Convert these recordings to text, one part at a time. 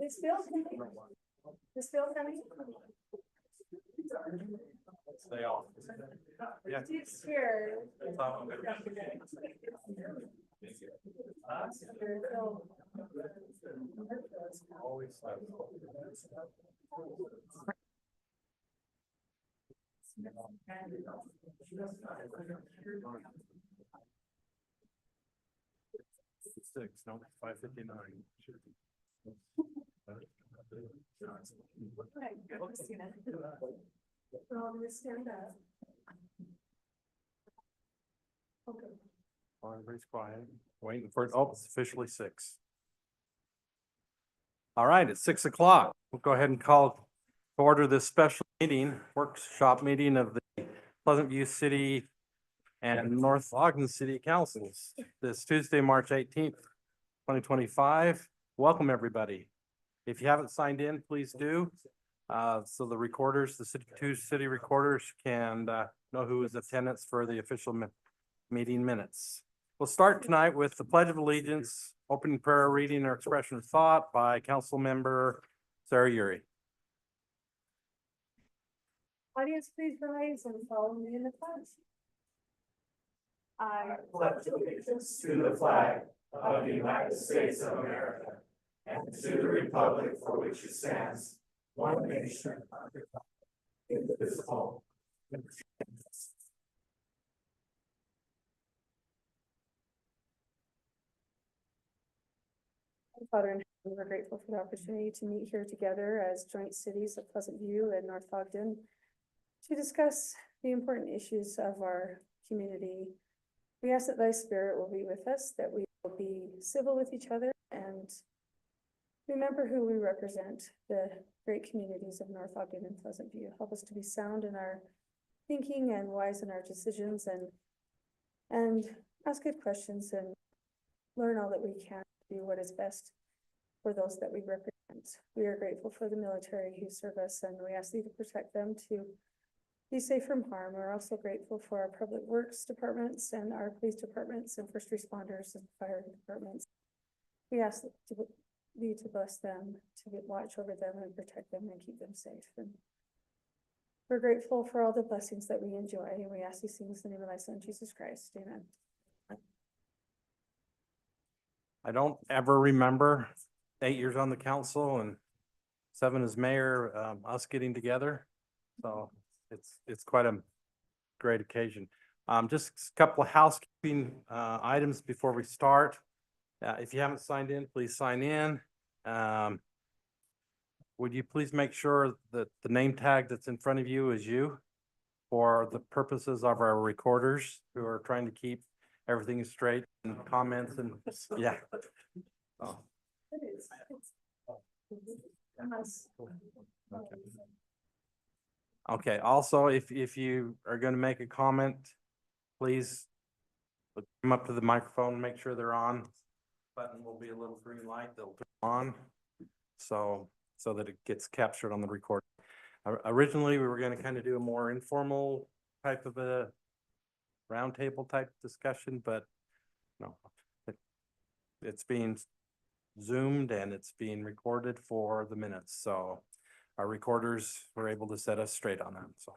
This Bill coming? This Bill coming? Stay off. Yeah. He's here. Always. Six, no, 5:59. Stand up. Okay. Everybody's quiet, waiting for it. Oh, it's officially 6. All right, it's 6 o'clock. We'll go ahead and call to order this special meeting, workshop meeting of the Pleasant View City and North Ogden City Councils this Tuesday, March 18th, 2025. Welcome, everybody. If you haven't signed in, please do. So the recorders, the two city recorders can know who is attendance for the official meeting minutes. We'll start tonight with the Pledge of Allegiance, opening prayer, reading, or expression of thought by Council Member Sarah Uri. Audience, please rise and follow me in the pledge. I pledge allegiance to the flag of the United States of America and to the republic for which it stands, one nation, under God, indivisible, with justice. Father in heaven, we're grateful for the opportunity to meet here together as joint cities of Pleasant View and North Ogden to discuss the important issues of our community. We ask that thy spirit will be with us, that we will be civil with each other and remember who we represent, the great communities of North Ogden and Pleasant View. Help us to be sound in our thinking and wise in our decisions and ask good questions and learn all that we can to do what is best for those that we represent. We are grateful for the military who serve us and we ask thee to protect them to be safe from harm. We're also grateful for our public works departments and our police departments and first responders and fire departments. We ask thee to bless them, to watch over them and protect them and keep them safe. And we're grateful for all the blessings that we enjoy and we ask these things in the name of thy son, Jesus Christ. Amen. I don't ever remember 8 years on the council and 7 is mayor, us getting together. So it's quite a great occasion. Just a couple of housekeeping, items before we start. If you haven't signed in, please sign in. Would you please make sure that the name tag that's in front of you is you for the purposes of our recorders who are trying to keep everything straight and comments and, yeah. Oh, It is. Nice. okay. Okay, also, if you are gonna make a comment, please come up to the microphone, make sure they're on. Button will be a little green light, they'll turn on. So that it gets captured on the record. Originally, we were gonna kind of do a more informal type of a roundtable type discussion, but no. It's being zoomed and it's being recorded for the minutes, so our recorders were able to set us straight on that, so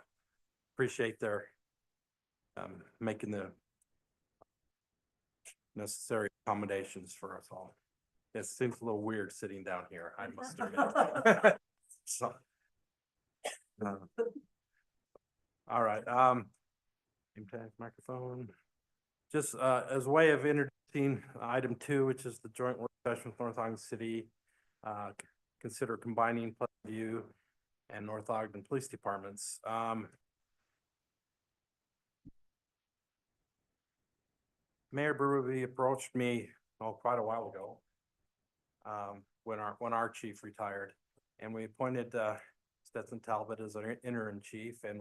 appreciate their making the necessary accommodations for us all. It seems a little weird sitting down here, I must admit. So. All right, name tag, microphone. Just as a way of introducing item 2, which is the joint work session with North Ogden City. Consider combining Pleasant View and North Ogden Police Departments. Mayor Berube approached me, quite a while ago. When our chief retired, and we appointed Stetson Talbot as our interim chief, and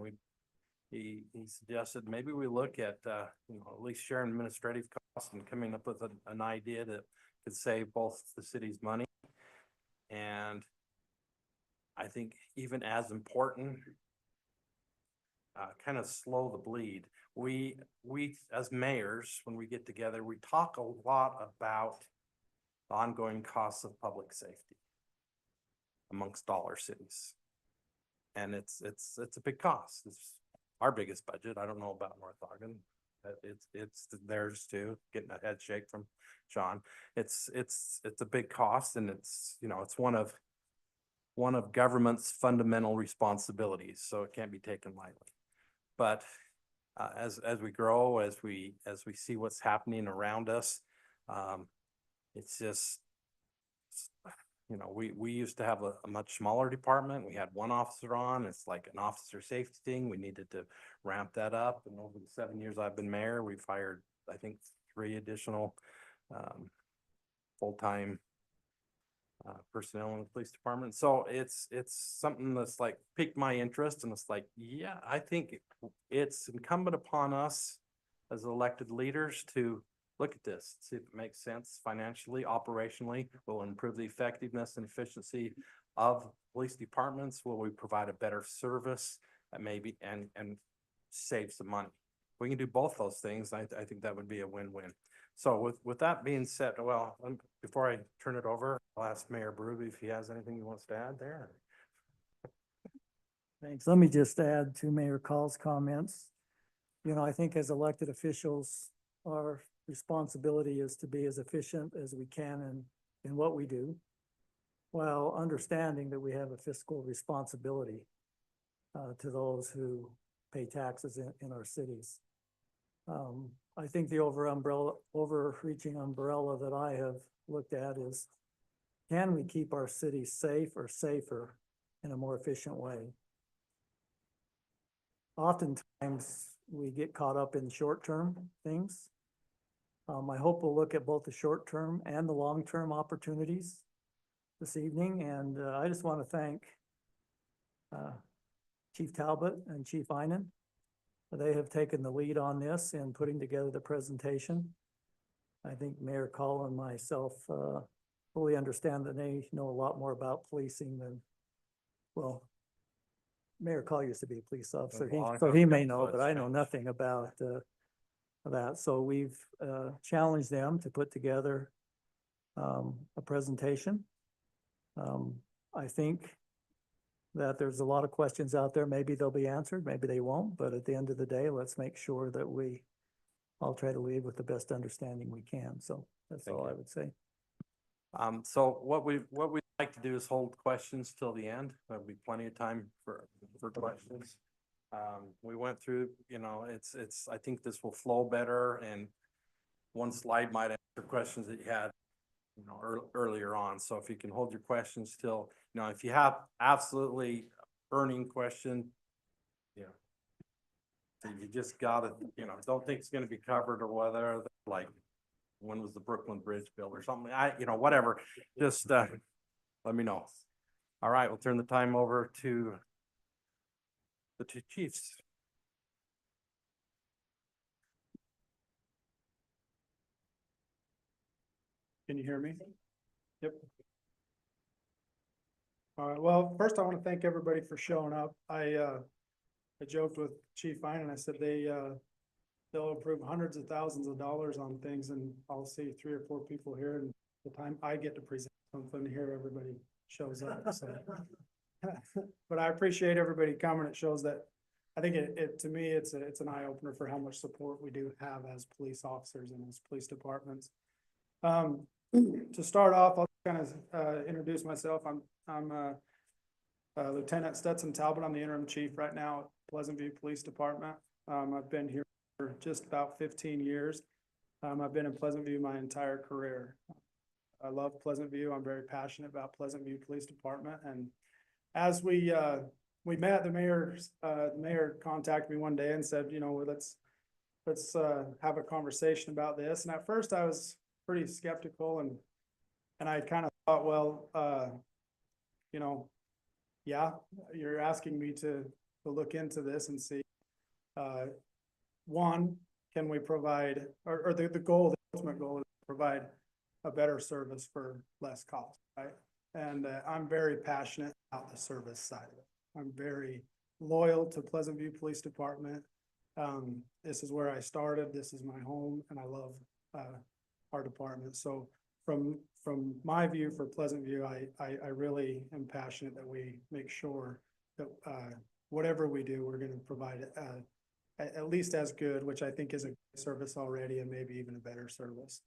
he suggested maybe we look at at least sharing administrative costs and coming up with an idea that could save both the city's money. And I think even as important, kind of slow the bleed. We as mayors, when we get together, we talk a lot about the ongoing costs of public safety amongst all our cities. And it's a big cost. It's our biggest budget. I don't know about North Ogden. It's theirs too. Getting a head shake from John. It's a big cost, and it's one of government's fundamental responsibilities. So it can't be taken lightly. But as we grow, as we see what's happening around us, it's just, we used to have a much smaller department. We had one officer on. It's like an officer safety thing. We needed to ramp that up. And over the 7 years I've been mayor, we've hired, I think, 3 additional full-time personnel in the police department. So it's something that's like piqued my interest, and it's like, yeah, I think it's incumbent upon us as elected leaders to look at this, see if it makes sense financially, operationally. Will improve the effectiveness and efficiency of police departments. Will we provide a better service that maybe and save some money? We can do both those things. I think that would be a win-win. So with that being said, well, before I turn it over, I'll ask Mayor Berube if he has anything he wants to add there. Thanks. Let me just add to Mayor Call's comments. I think as elected officials, our responsibility is to be as efficient as we can in what we do, while understanding that we have a fiscal responsibility to those who pay taxes in our cities. I think the overreaching umbrella that I have looked at is, can we keep our cities safe or safer in a more efficient way? Oftentimes we get caught up in short-term things. I hope we'll look at both the short-term and the long-term opportunities this evening. And I just want to thank Chief Talbot and Chief Einan. They have taken the lead on this in putting together the presentation. I think Mayor Call and myself fully understand that they know a lot more about policing than, well, Mayor Call used to be a police officer, so he may know, but I know nothing about that. So we've challenged them to put together a presentation. I think that there's a lot of questions out there. Maybe they'll be answered, maybe they won't, but at the end of the day, let's make sure that we all try to leave with the best understanding we can. So that's all I would say. So what we like to do is hold questions till the end. There'll be plenty of time for questions. We went through, I think this will flow better, and one slide might answer questions that you had, earlier on. So if you can hold your questions till, if you have absolutely burning question, so you just gotta, don't think it's gonna be covered or whether, like, when was the Brooklyn Bridge built or something, whatever, just, let me know. All right, we'll turn the time over to the two chiefs. Can you hear me? Yep. All right, well, first I want to thank everybody for showing up. I joked with Chief Fine and I said they'll approve hundreds of thousands of dollars on things, and I'll see 3 or 4 people here, and the time I get to present something here, everybody shows up, so. But I appreciate everybody coming. It shows that, I think to me, it's an eye opener for how much support we do have as police officers and as police departments. To start off, I'll kind of introduce myself. I'm Lieutenant Stetson Talbot. I'm the interim chief right now at Pleasant View Police Department. I've been here for just about 15 years. I've been in Pleasant View my entire career. I love Pleasant View. I'm very passionate about Pleasant View Police Department. And as we met, the mayor contacted me one day and said, let's have a conversation about this. And at first I was pretty skeptical, and I kind of thought, well, yeah, you're asking me to look into this and see, one, can we provide, or the ultimate goal is to provide a better service for less cost, right? And I'm very passionate about the service side of it. I'm very loyal to Pleasant View Police Department. This is where I started. This is my home, and I love our department. So from my view for Pleasant View, I really am passionate that we make sure that whatever we do, we're going to provide at least as good, which I think is a good service already, and maybe even a better service.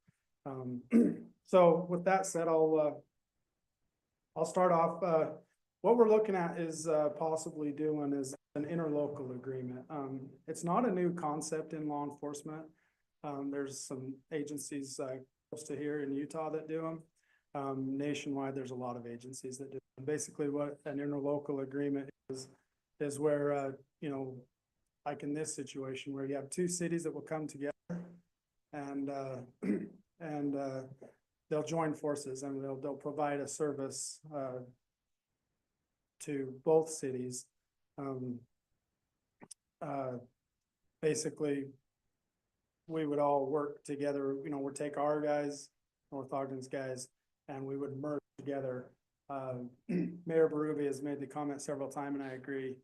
So with that said, I'll start off. What we're looking at is possibly doing is an interlocal agreement. It's not a new concept in law enforcement. There's some agencies close to here in Utah that do them. Nationwide, there's a lot of agencies that do them. Basically, what an interlocal agreement is where, like in this situation, where you have 2 cities that will come together and they'll join forces, and they'll provide a service to both cities. Basically, we would all work together, we'd take our guys, North Ogden's guys, and we would merge together. Mayor Berube has made the comment several times, and I agree.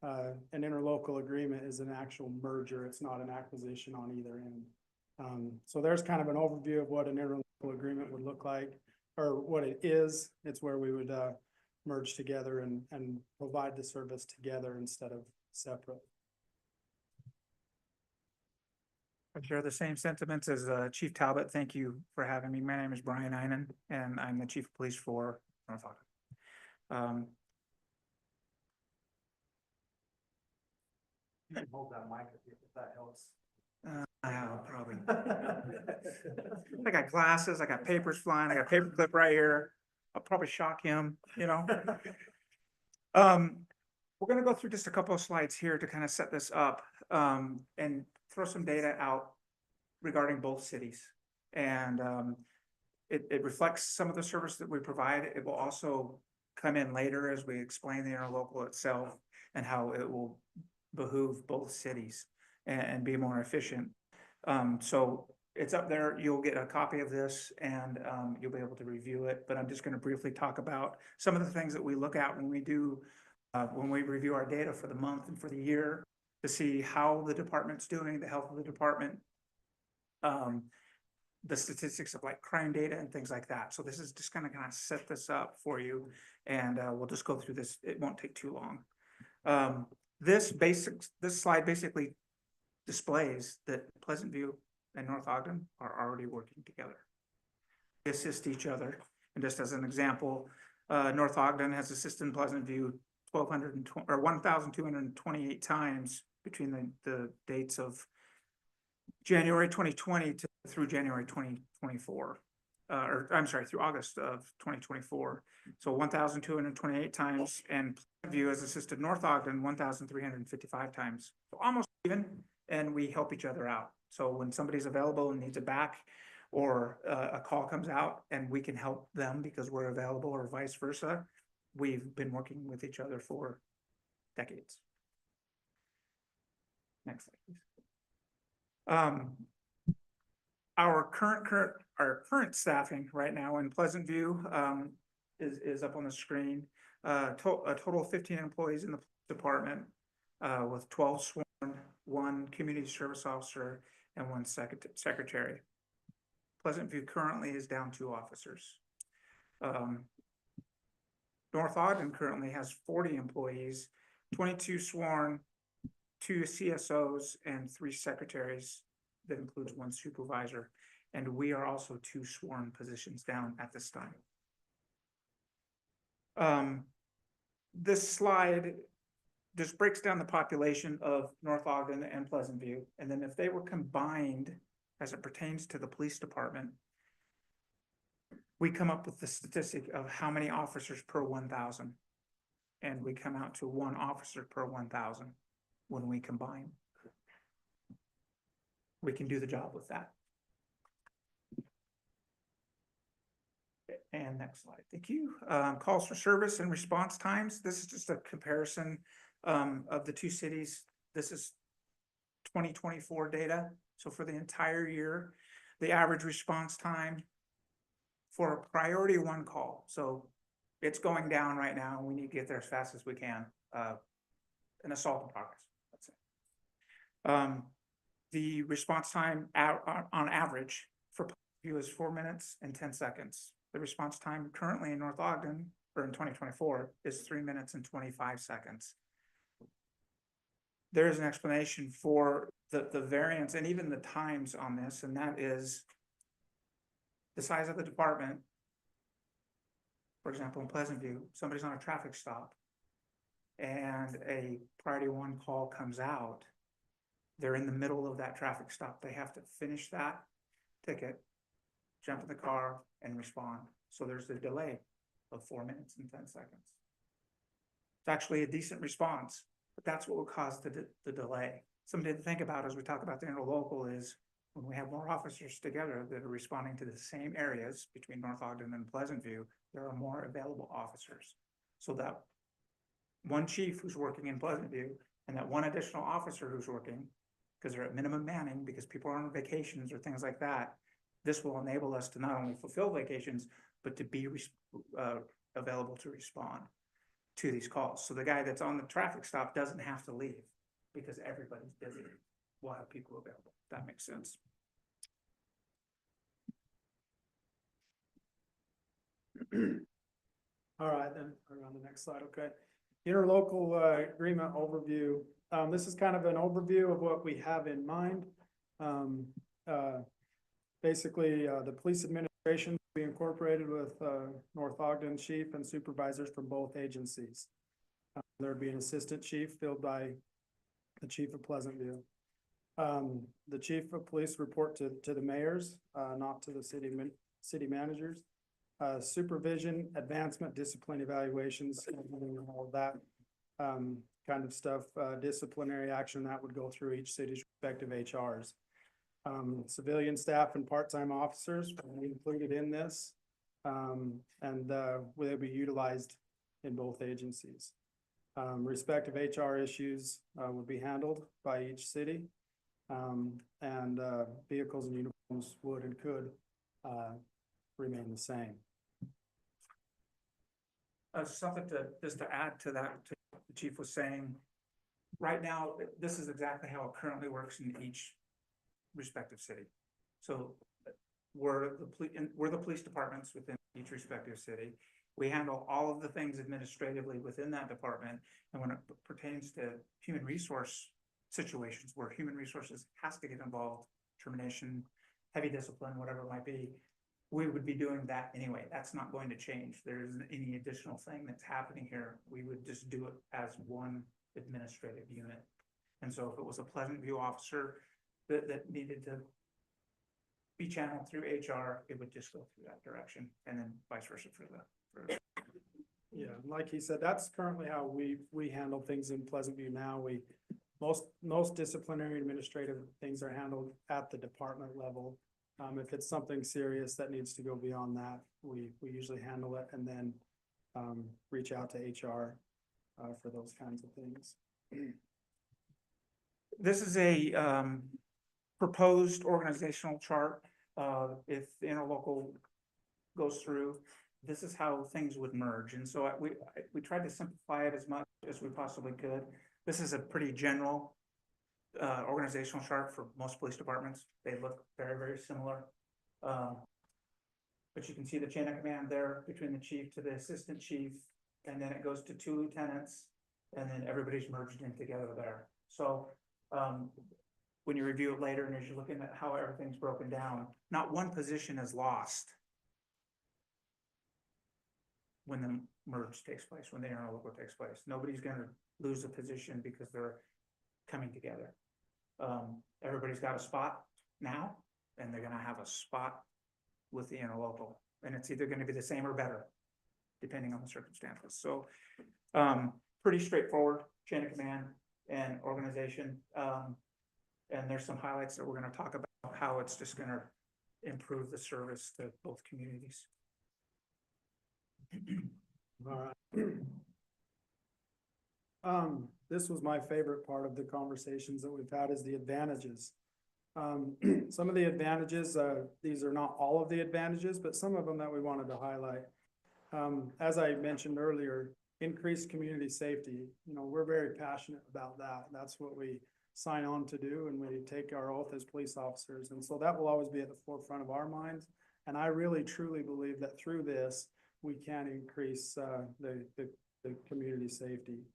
An interlocal agreement is an actual merger. It's not an acquisition on either end. So there's kind of an overview of what an interlocal agreement would look like, or what it is. It's where we would merge together and provide the service together instead of separate. I share the same sentiments as Chief Talbot. Thank you for having me. My name is Brian Einen, and I'm the Chief of Police for North Ogden. You can hold that mic if that helps. Probably. I got glasses, I got papers flying, I got a paper clip right here. I'll probably shock him, We're gonna go through just a couple of slides here to kind of set this up, and throw some data out regarding both cities. And it reflects some of the service that we provide. It will also come in later as we explain the interlocal itself and how it will behoove both cities and be more efficient. So it's up there. You'll get a copy of this, and you'll be able to review it. But I'm just going to briefly talk about some of the things that we look at when we do, when we review our data for the month and for the year, to see how the department's doing, the health of the department, the statistics of like crime data and things like that. So this is just kind of set this up for you, and we'll just go through this. It won't take too long. This slide basically displays that Pleasant View and North Ogden are already working together. They assist each other. And just as an example, North Ogden has assisted Pleasant View 1,228 times between the dates of January 2020 through January 2024. Or I'm sorry, through August of 2024. So 1,228 times, and Pleasant View has assisted North Ogden 1,355 times. So almost even, and we help each other out. So when somebody's available and needs it back, or a call comes out and we can help them because we're available, or vice versa, we've been working with each other for decades. Next slide, please. Our current staffing right now in Pleasant View is up on the screen. A total of 15 employees in the department with 12 sworn, 1 community service officer, and 1 secretary. Pleasant View currently is down 2 officers. North Ogden currently has 40 employees, 22 sworn, 2 CSOs, and 3 secretaries. That includes 1 supervisor, and we are also 2 sworn positions down at this time. This slide just breaks down the population of North Ogden and Pleasant View, and then if they were combined as it pertains to the police department, we come up with the statistic of how many officers per 1,000, and we come out to 1 officer per 1,000 when we combine. We can do the job with that. And next slide, thank you. Calls for service and response times. This is just a comparison of the 2 cities. This is 2024 data. So for the entire year, the average response time for a priority 1 call. So it's going down right now. We need to get there as fast as we can. An assault in progress, let's say. The response time on average for Pleasant View is 4 minutes and 10 seconds. The response time currently in North Ogden, or in 2024, is 3 minutes and 25 seconds. There is an explanation for the variance and even the times on this, and that is the size of the department. For example, in Pleasant View, somebody's on a traffic stop and a priority 1 call comes out. They're in the middle of that traffic stop. They have to finish that ticket, jump in the car, and respond. So there's a delay of 4 minutes and 10 seconds. It's actually a decent response, but that's what will cause the delay. Something to think about as we talk about the interlocal is when we have more officers together that are responding to the same areas between North Ogden and Pleasant View, there are more available officers. So that 1 chief who's working in Pleasant View and that 1 additional officer who's working, because they're at minimum manning, because people are on vacations or things like that, this will enable us to not only fulfill vacations, but to be available to respond to these calls. So the guy that's on the traffic stop doesn't have to leave because everybody's busy. We'll have people available. That makes sense. All right, then we're on the next slide, okay. Interlocal agreement overview. This is kind of an overview of what we have in mind. Basically, the police administration will be incorporated with North Ogden chief and supervisors from both agencies. There'd be an assistant chief filled by the chief of Pleasant View. The chief of police report to the mayors, not to the city managers. Supervision, advancement, discipline evaluations, all of that kind of stuff. Disciplinary action that would go through each city's respective HRs. Civilian staff and part-time officers will be included in this, and will be utilized in both agencies. Respective HR issues will be handled by each city, and vehicles and uniforms would and could remain the same. Something just to add to that, to what the chief was saying. Right now, this is exactly how it currently works in each respective city. So we're the police departments within each respective city. We handle all of the things administratively within that department. And when it pertains to human resource situations where human resources has to get involved, termination, heavy discipline, whatever it might be, we would be doing that anyway. That's not going to change. There isn't any additional thing that's happening here. We would just do it as one administrative unit. And so if it was a Pleasant View officer that needed to be channeled through HR, it would just go through that direction, and then vice versa for the. Yeah, like he said, that's currently how we handle things in Pleasant View now. Most disciplinary administrative things are handled at the department level. If it's something serious that needs to go beyond that, we usually handle it and then reach out to HR for those kinds of things. This is a proposed organizational chart. If the interlocal goes through, this is how things would merge. And so we tried to simplify it as much as we possibly could. This is a pretty general organizational chart for most police departments. They look very, very similar. But you can see the chain of command there between the chief to the assistant chief, and then it goes to 2 lieutenants, and then everybody's merged in together there. So when you review it later and as you're looking at how everything's broken down, not one position is lost when the merge takes place, when the interlocal takes place. Nobody's gonna lose a position because they're coming together. Everybody's got a spot now, and they're gonna have a spot with the interlocal, and it's either gonna be the same or better, depending on the circumstances. So, pretty straightforward chain of command and organization. And there's some highlights that we're gonna talk about, how it's just gonna improve the service to both communities. All right. This was my favorite part of the conversations that we've had, is the advantages. Some of the advantages, these are not all of the advantages, but some of them that we wanted to highlight. As I mentioned earlier, increased community safety. You know, we're very passionate about that. That's what we sign on to do, and we take our oath as police officers. And so that will always be at the forefront of our minds. And I really truly believe that through this, we can increase the community safety.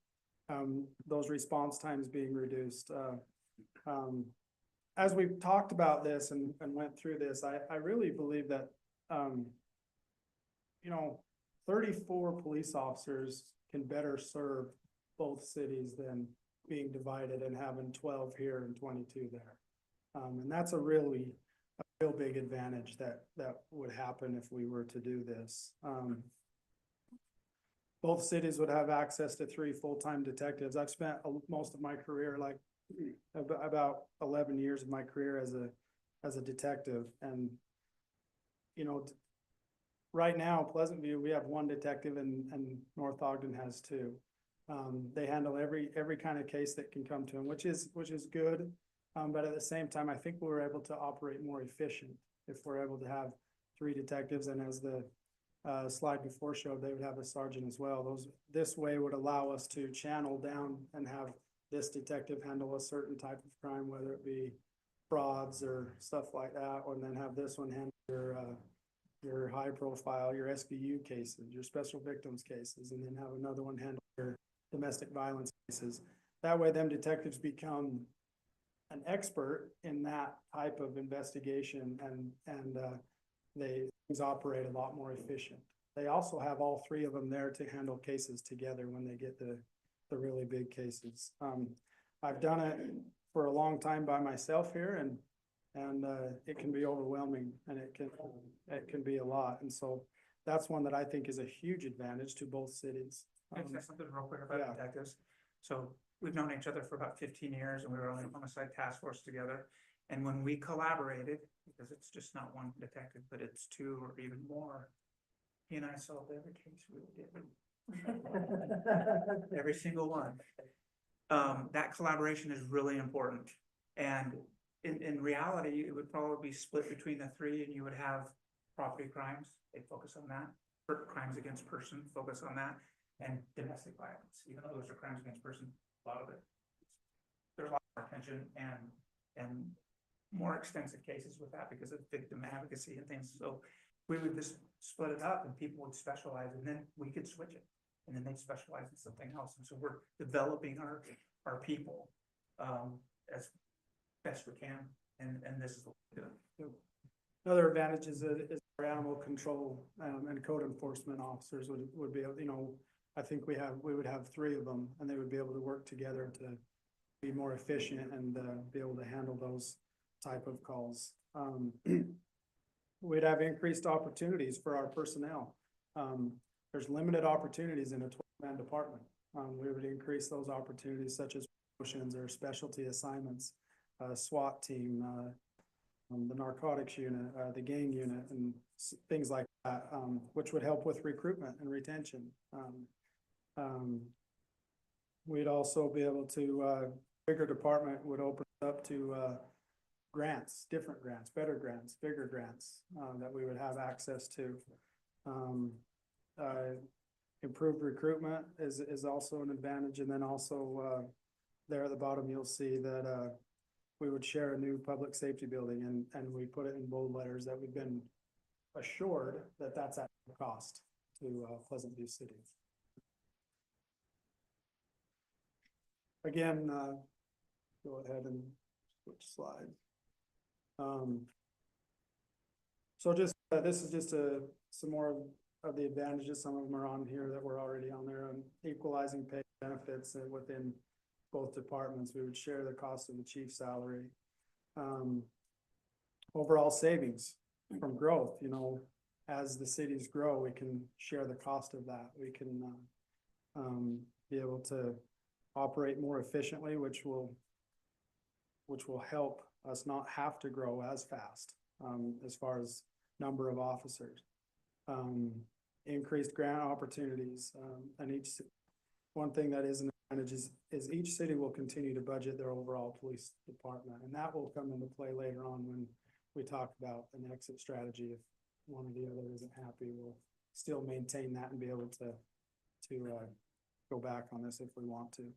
Those response times being reduced. As we've talked about this and went through this, I really believe that, 34 police officers can better serve both cities than being divided and having 12 here and 22 there. And that's a real big advantage that would happen if we were to do this. Both cities would have access to 3 full-time detectives. I've spent most of my career, like about 11 years of my career as a detective. And, right now, Pleasant View, we have 1 detective, and North Ogden has 2. They handle every kind of case that can come to them, which is good. But at the same time, I think we're able to operate more efficient if we're able to have 3 detectives. And as the slide before showed, they would have a sergeant as well. This way would allow us to channel down and have this detective handle a certain type of crime, whether it be frauds or stuff like that, or then have this one handle your high profile, your SVU cases, your special victims cases, and then have another one handle your domestic violence cases. That way, them detectives become an expert in that type of investigation, and things operate a lot more efficient. They also have all 3 of them there to handle cases together when they get the really big cases. I've done it for a long time by myself here, and it can be overwhelming, and it can be a lot. And so that's one that I think is a huge advantage to both cities. Can I say something real quick about detectives? So we've known each other for about 15 years, and we were on the homicide task force together. And when we collaborated, because it's just not 1 detective, but it's 2 or even more, he and I solved every case we did. Every single one. That collaboration is really important. And in reality, it would probably be split between the 3, and you would have property crimes, they focus on that. Crimes against person, focus on that. And domestic violence, even though those are crimes against person, a lot of it, there's a lot more attention and more extensive cases with that because of victim advocacy and things. So we would just split it up, and people would specialize, and then we could switch it, and then they'd specialize in something else. And so we're developing our people as best we can, and this is what we're doing. Another advantage is our animal control, and code enforcement officers would be, able, you know, I think we would have 3 of them, and they would be able to work together to be more efficient and, be able to handle those type of calls. We'd have increased opportunities for our personnel. There's limited opportunities in a 12-man department. We would increase those opportunities such as promotions or specialty assignments, SWAT team, the narcotics unit, the gang unit, and things like that, which would help with recruitment and retention. We'd also be able to, bigger department would open up to, grants, different grants, better grants, bigger grants, that we would have access to. Improved recruitment is also an advantage, and then also, there at the bottom, you'll see that, we would share a new public safety building, and we put it in bold letters that we've been assured that that's at no cost to, Pleasant View City. Again, go ahead and switch slide. So just, this is just some more of the advantages. Some of them are on here that were already on there, and equalizing pay benefits within both departments. We would share the cost of the chief's salary. Overall savings from growth, you know, as the cities grow, we can share the cost of that. We can, be able to operate more efficiently, which will help us not have to grow as fast, as far as number of officers. Increased grant opportunities, and one thing that is an advantage is each city will continue to budget their overall police department, and that will come into play later on when we talk about an exit strategy. If one or the other isn't happy, we'll still maintain that and be able to go back on this if we want to.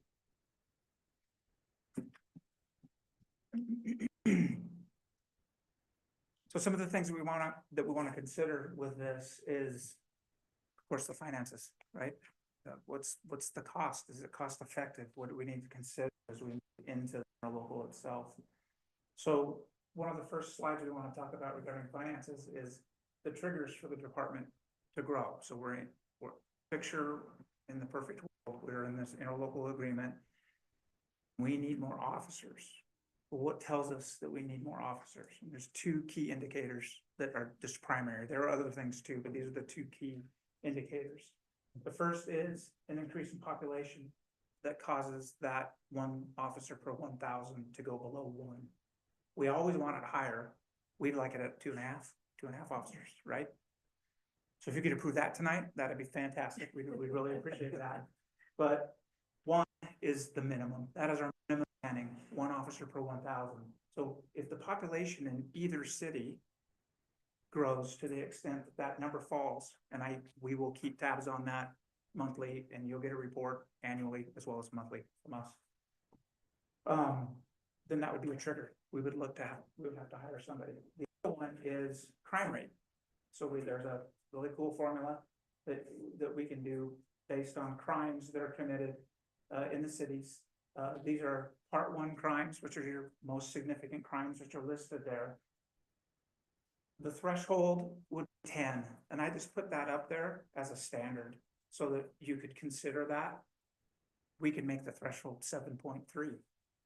So some of the things that we want to consider with this is, of course, the finances, right? What's the cost? Is it cost effective? What do we need to consider as we move into the local itself? So one of the first slides we want to talk about regarding finances is the triggers for the department to grow. So we're picture in the perfect world, we're in this interlocal agreement. We need more officers. Well, what tells us that we need more officers? And there's 2 key indicators that are just primary. There are other things too, but these are the 2 key indicators. The first is an increase in population that causes that 1 officer per 1,000 to go below 1. We always want it higher. We'd like it at 2.5 officers, right? So if you could approve that tonight, that'd be fantastic. We'd really appreciate that. But 1 is the minimum. That is our minimum planning, 1 officer per 1,000. So if the population in either city grows to the extent that that number falls, and we will keep tabs on that monthly, and you'll get a report annually as well as monthly from us. Then that would be a trigger. We would have to hire somebody. The other one is crime rate. So there's a really cool formula that we can do based on crimes that are committed in the cities. These are Part 1 crimes, which are your most significant crimes, which are listed there. The threshold would be 10, and I just put that up there as a standard so that you could consider that. We could make the threshold 7.3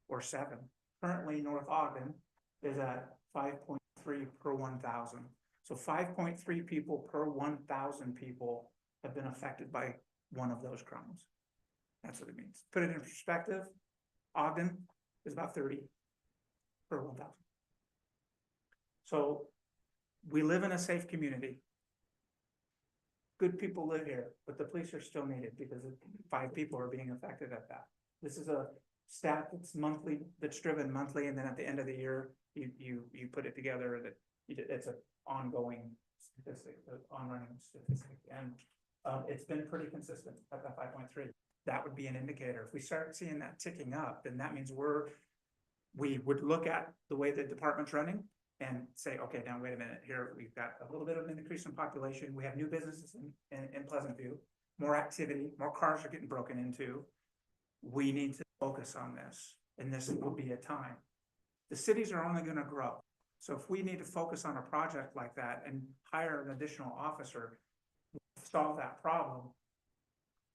or 7. Currently, North Ogden is at 5.3 per 1,000. So 5.3 people per 1,000 people have been affected by one of those crimes. That's what it means. Put it in perspective, Ogden is about 30 per 1,000. So we live in a safe community. Good people live here, but the police are still needed because 5 people are being affected at that. This is a stat that's monthly, that's driven monthly, and then at the end of the year, you put it together that it's an ongoing statistic, an on-running statistic, and it's been pretty consistent at that 5.3. That would be an indicator. If we start seeing that ticking up, then that means we would look at the way the department's running and say, okay, now wait a minute, here we've got a little bit of an increase in population. We have new businesses in Pleasant View, more activity, more cars are getting broken into. We need to focus on this, and this will be a time. The cities are only going to grow. So if we need to focus on a project like that and hire an additional officer, to solve that problem,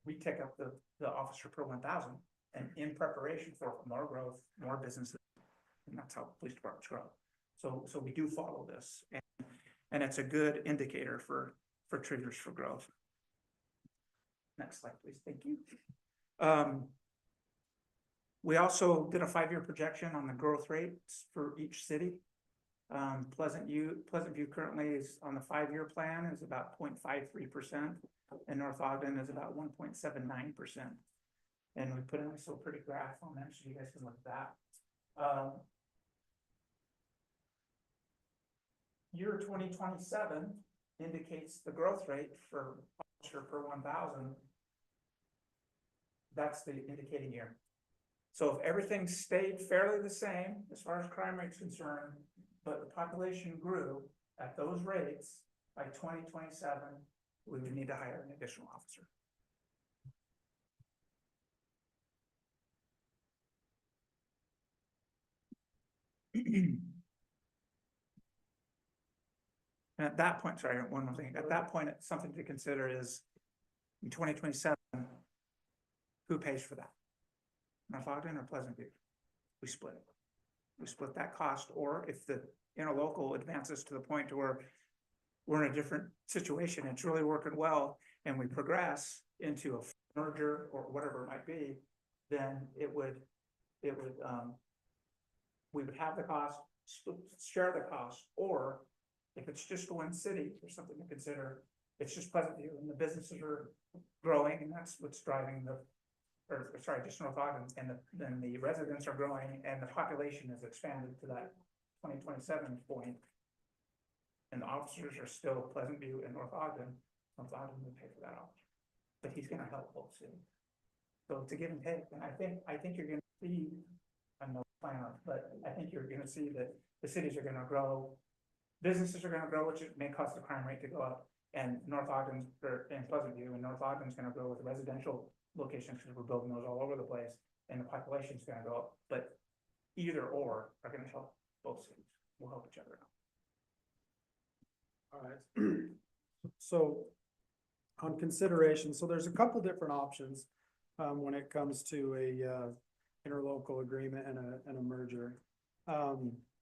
we take up the officer per 1,000 and in preparation for more growth, more businesses. And that's how police departments grow. So we do follow this, and it's a good indicator for triggers for growth. Next slide, please. Thank you. We also did a 5-year projection on the growth rates for each city. Pleasant View currently is on the 5-year plan is about 0.53%, and North Ogden is about 1.79%. And we put in a pretty graph on that, so you guys can look at that. Year 2027 indicates the growth rate for officer per 1,000. That's the indicating year. So if everything stayed fairly the same as far as crime rate's concerned, but the population grew at those rates, by 2027, we would need to hire an additional officer. And at that point, sorry, one more thing, at that point, it's something to consider is in 2027, who pays for that? North Ogden or Pleasant View? We split it. We split that cost, or if the interlocal advances to the point to where we're in a different situation, it's really working well, and we progress into a merger or whatever it might be, then we would have the cost, share the cost, or if it's just one city, there's something to consider. It's just Pleasant View and the businesses are growing, and that's what's driving just North Ogden, and then the residents are growing and the population has expanded to that 2027 point. And the officers are still Pleasant View and North Ogden. North Ogden will pay for that officer, but he's gonna help both cities. So it's a give and take, and I think you're gonna see, I know plan on, but I think you're gonna see that the cities are gonna grow, businesses are gonna grow, which may cause the crime rate to go up, and North Ogden's and Pleasant View and North Ogden's gonna grow with residential locations because we're building those all over the place, and the population's gonna go up, but either or are gonna help both cities. We'll help each other out. All right. So on consideration, so there's a couple different options when it comes to a interlocal agreement and a merger.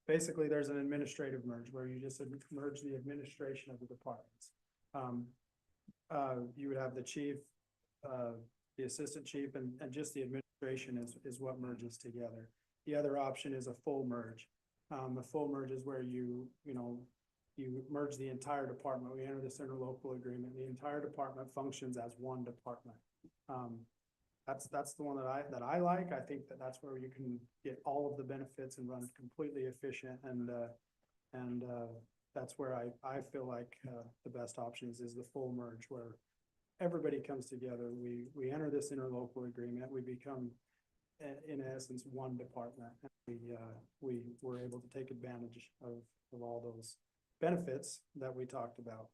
Basically, there's an administrative merge where you just merge the administration of the departments. You would have the chief, the assistant chief, and just the administration is what merges together. The other option is a full merge. A full merge is where you merge the entire department. We enter this interlocal agreement. The entire department functions as one department. That's the one that I like. I think that's where you can get all of the benefits and run it completely efficient, and that's where I feel like the best option is the full merge, where everybody comes together. We enter this interlocal agreement. We become, in essence, one department. We were able to take advantage of all those benefits that we talked about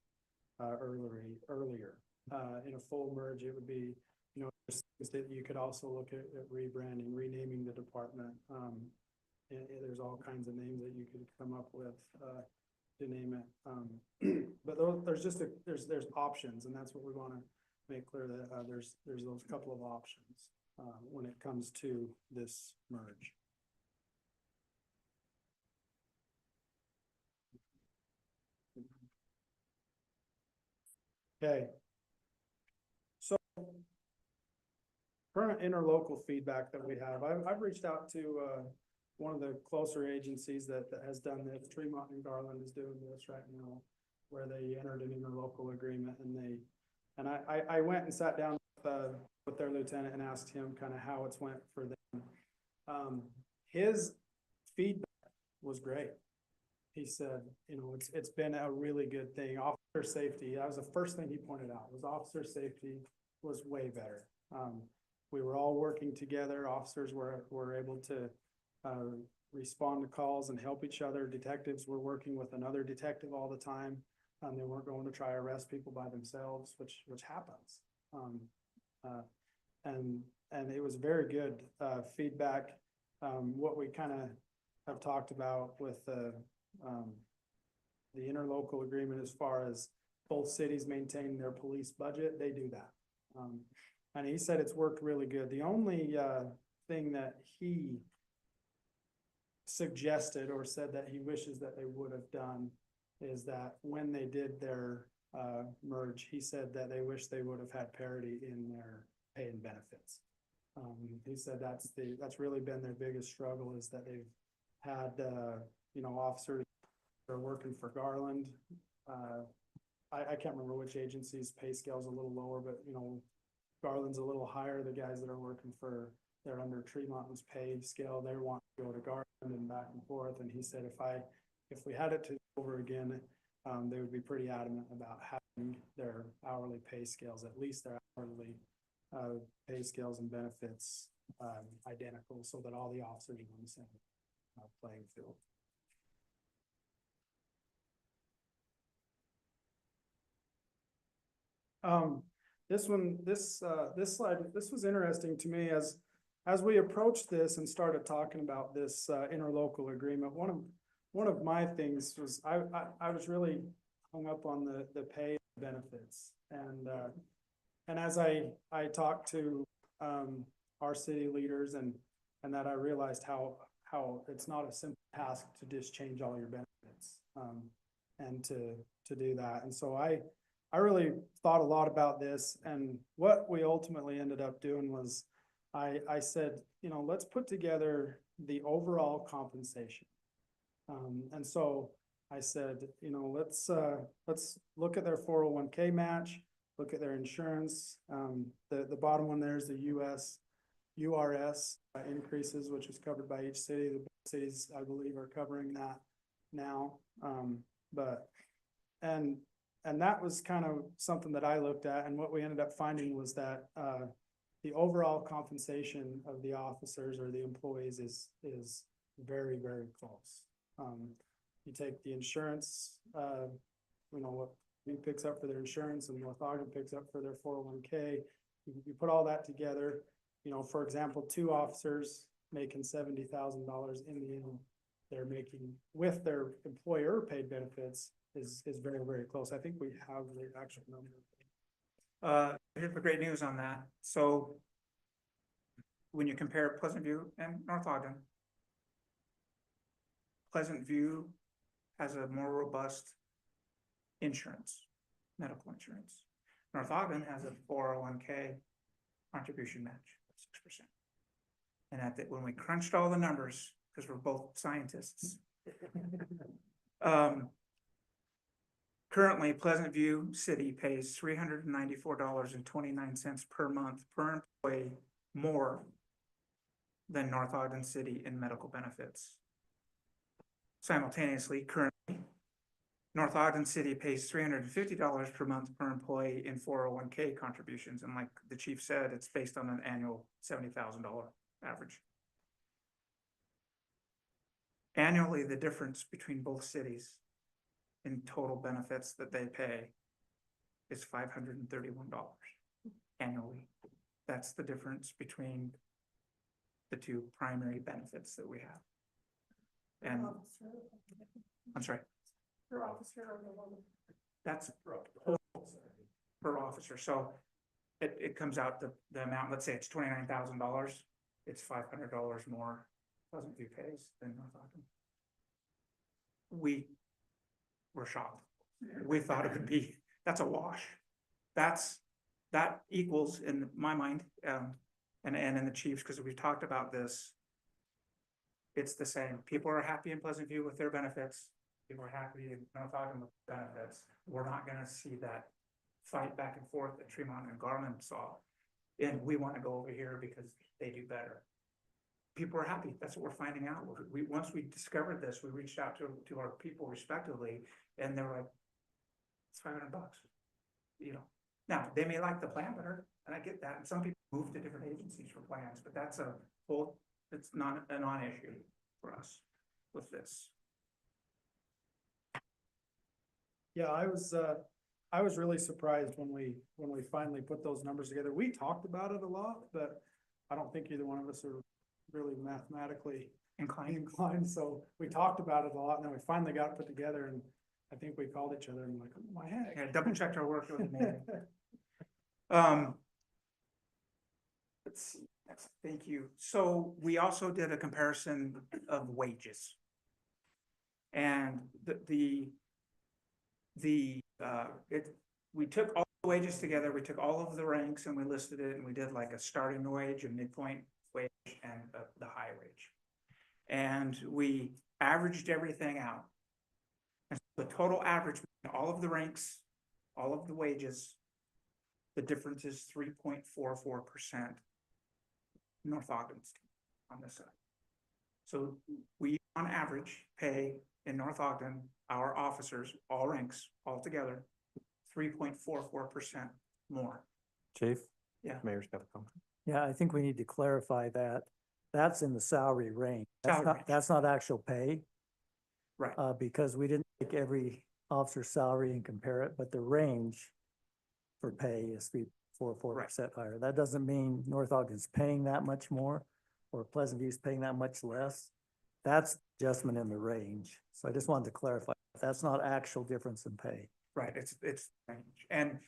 earlier. In a full merge, it would be, that you could also look at rebranding, renaming the department. There's all kinds of names that you could come up with to name it. But there's options, and that's what we want to make clear, that there's those couple of options when it comes to this merge. Okay. So current interlocal feedback that we have, I've reached out to one of the closer agencies that has done this. Tremont and Garland is doing this right now, where they entered an interlocal agreement, and I went and sat down with their lieutenant and asked him kind of how it's went for them. His feedback was great. He said, it's been a really good thing. Officer safety, that was the first thing he pointed out, was officer safety was way better. We were all working together. Officers were able to respond to calls and help each other. Detectives were working with another detective all the time. They weren't going to try to arrest people by themselves, which happens. And it was very good feedback. What we kind of have talked about with the interlocal agreement as far as both cities maintaining their police budget, they do that. And he said it's worked really good. The only, thing that he suggested or said that he wishes that they would have done is that when they did their, merge, he said that they wish they would have had parity in their pay and benefits. He said that's really been their biggest struggle is that they've had, officers that are working for Garland. I can't remember which agency's pay scale is a little lower, but Garland's a little higher. The guys that are working they're under Tremont's pay scale. They want to go to Garland and back and forth. And he said, if we had it to over again, they would be pretty adamant about having their hourly pay scales, at least their hourly pay scales and benefits identical, so that all the officers are on the same playing field. This slide, this was interesting to me as we approached this and started talking about this interlocal agreement. One of my things was I was really hung up on the pay benefits, and as I talked to our city leaders and that I realized how it's not a simple task to just change all your benefits and to do that. And so I really thought a lot about this, and what we ultimately ended up doing was I said, let's put together the overall compensation. And so I said, let's look at their 401k match, look at their insurance. The bottom one there is the URS increases, which is covered by each city. The cities, I believe, are covering that now. And that was kind of something that I looked at, and what we ended up finding was that the overall compensation of the officers or the employees is very, very close. You take the insurance, what he picks up for their insurance and North Ogden picks up for their 401k. You put all that together, for example, 2 officers making $70,000 in the end, they're making with their employer paid benefits is very, very close. I think we have the actual number. Here's the great news on that. So when you compare Pleasant View and North Ogden, Pleasant View has a more robust insurance, medical insurance. North Ogden has a 401k contribution match of 6%. And when we crunched all the numbers, because we're both scientists, currently Pleasant View City pays $394.29 per month per employee more than North Ogden City in medical benefits. Simultaneously, currently, North Ogden City pays $350 per month per employee in 401k contributions. And like the chief said, it's based on an annual $70,000 average. Annually, the difference between both cities in total benefits that they pay is $531 annually. That's the difference between the 2 primary benefits that we have. And I'm sorry. Per officer or the woman? That's per officer. So it comes out the amount, let's say it's $29,000. It's $500 more Pleasant View pays than North Ogden. We were shocked. We thought it would be, that's a wash. That equals in my mind, and in the chiefs, because we've talked about this. It's the same. People are happy in Pleasant View with their benefits. People are happy in North Ogden with benefits. We're not going to see that fight back and forth that Tremont and Garland saw. And we want to go over here because they do better. People are happy. That's what we're finding out. Once we discovered this, we reached out to our people respectively, and they're like, it's $500. Now they may like the plan better, and I get that. And some people move to different agencies for plans, but it's not a non-issue for us with this. Yeah, I was really surprised when we finally put those numbers together. We talked about it a lot, but I don't think either one of us are really mathematically Inclined. inclined, so we talked about it a lot, and then we finally got it put together, and I think we called each other and like, oh my heck. Yeah, double checked our work. It was amazing. Um. Let's see, thank you. So we also did a comparison of wages. And we took all the wages together, we took all of the ranks and we listed it, and we did like a starting wage, a midpoint wage, and the high wage. And we averaged everything out. And so the total average, all of the ranks, all of the wages, the difference is 3.44%. North Ogden's on this side. So we, on average, pay in North Ogden, our officers, all ranks, all together, 3.44% more. Chief? Yeah. Mayor's got a comment. Yeah, I think we need to clarify that. That's in the salary range. Salary range. That's not actual pay. Right. Because we didn't take every officer's salary and compare it, but the range for pay is 3.44% higher. That doesn't mean North Ogden's paying that much more or Pleasant View's paying that much less. That's adjustment in the range. So I just wanted to clarify, that's not actual difference in pay. Right, it's range. And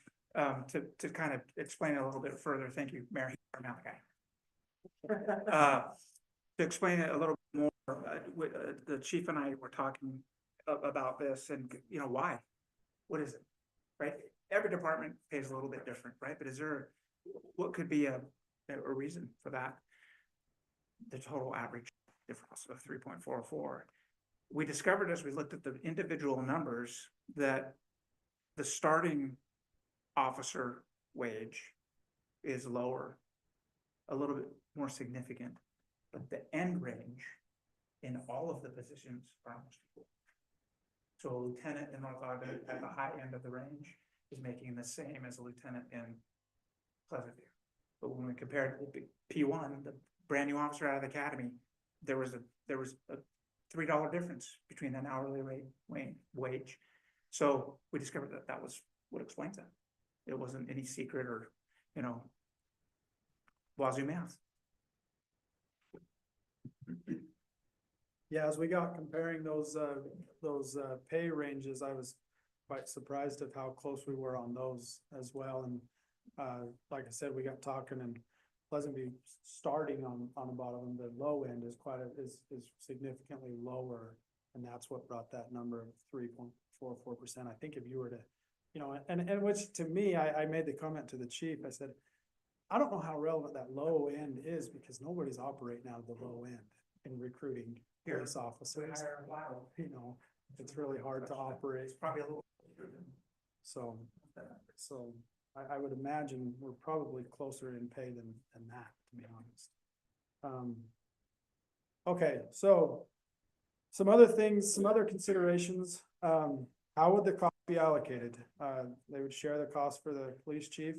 to kind of explain it a little bit further, thank you, Mayor Malachi. To explain it a little bit more, the chief and I were talking about this, and you know, why? What is it? Right? Every department pays a little bit different, right? But is there, what could be a reason for that? The total average difference of 3.44. We discovered as we looked at the individual numbers that the starting officer wage is lower, a little bit more significant, but the end range in all of the positions are almost equal. So a lieutenant in North Ogden at the high end of the range is making the same as a lieutenant in Pleasant View. But when we compared P1, the brand new officer out of the academy, there was a $3 difference between an hourly rate wage. So we discovered that that was what explains that. It wasn't any secret or, you know, wazoo math. Yeah, as we got comparing those pay ranges, I was quite surprised at how close we were on those as well. And like I said, we got talking, and Pleasant View starting on the bottom, the low end is is significantly lower, and that's what brought that number of 3.44%. I think if you were to, you know, and which to me, I made the comment to the chief. I said, I don't know how relevant that low end is, because nobody's operating out of the low end in recruiting police officers. You know, it's really hard to operate. It's probably a little. So I would imagine we're probably closer in pay than that, to be honest. Okay, so some other things, some other considerations. How would the cost be allocated? They would share the cost for the police chief.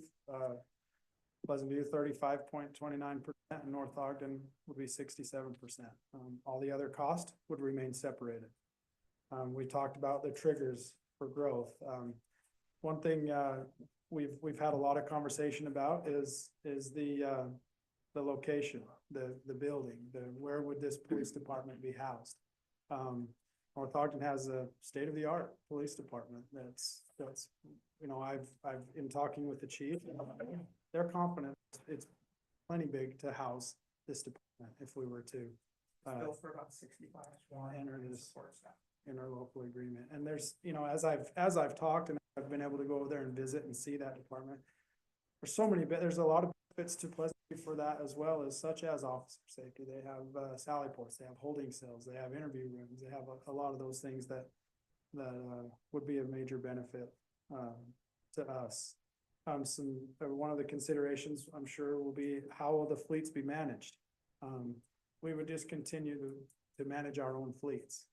Pleasant View 35.29%, and North Ogden would be 67%. All the other costs would remain separated. We talked about the triggers for growth. One thing we've had a lot of conversation about is the location, the building, where would this police department be housed? North Ogden has a state-of-the-art police department. That's you know, I've in talking with the chief, they're confident it's plenty big to house this department if we were to Bill for about 65. enter this interlocal agreement. And there's, you know, as I've talked and I've been able to go over there and visit and see that department, there's a lot of benefits to Pleasant View for that, as well as such as officer safety. They have sally ports, they have holding cells, they have interview rooms, they have a lot of those things that would be a major benefit to us. One of the considerations I'm sure will be, how will the fleets be managed? We would just continue to manage our own fleets.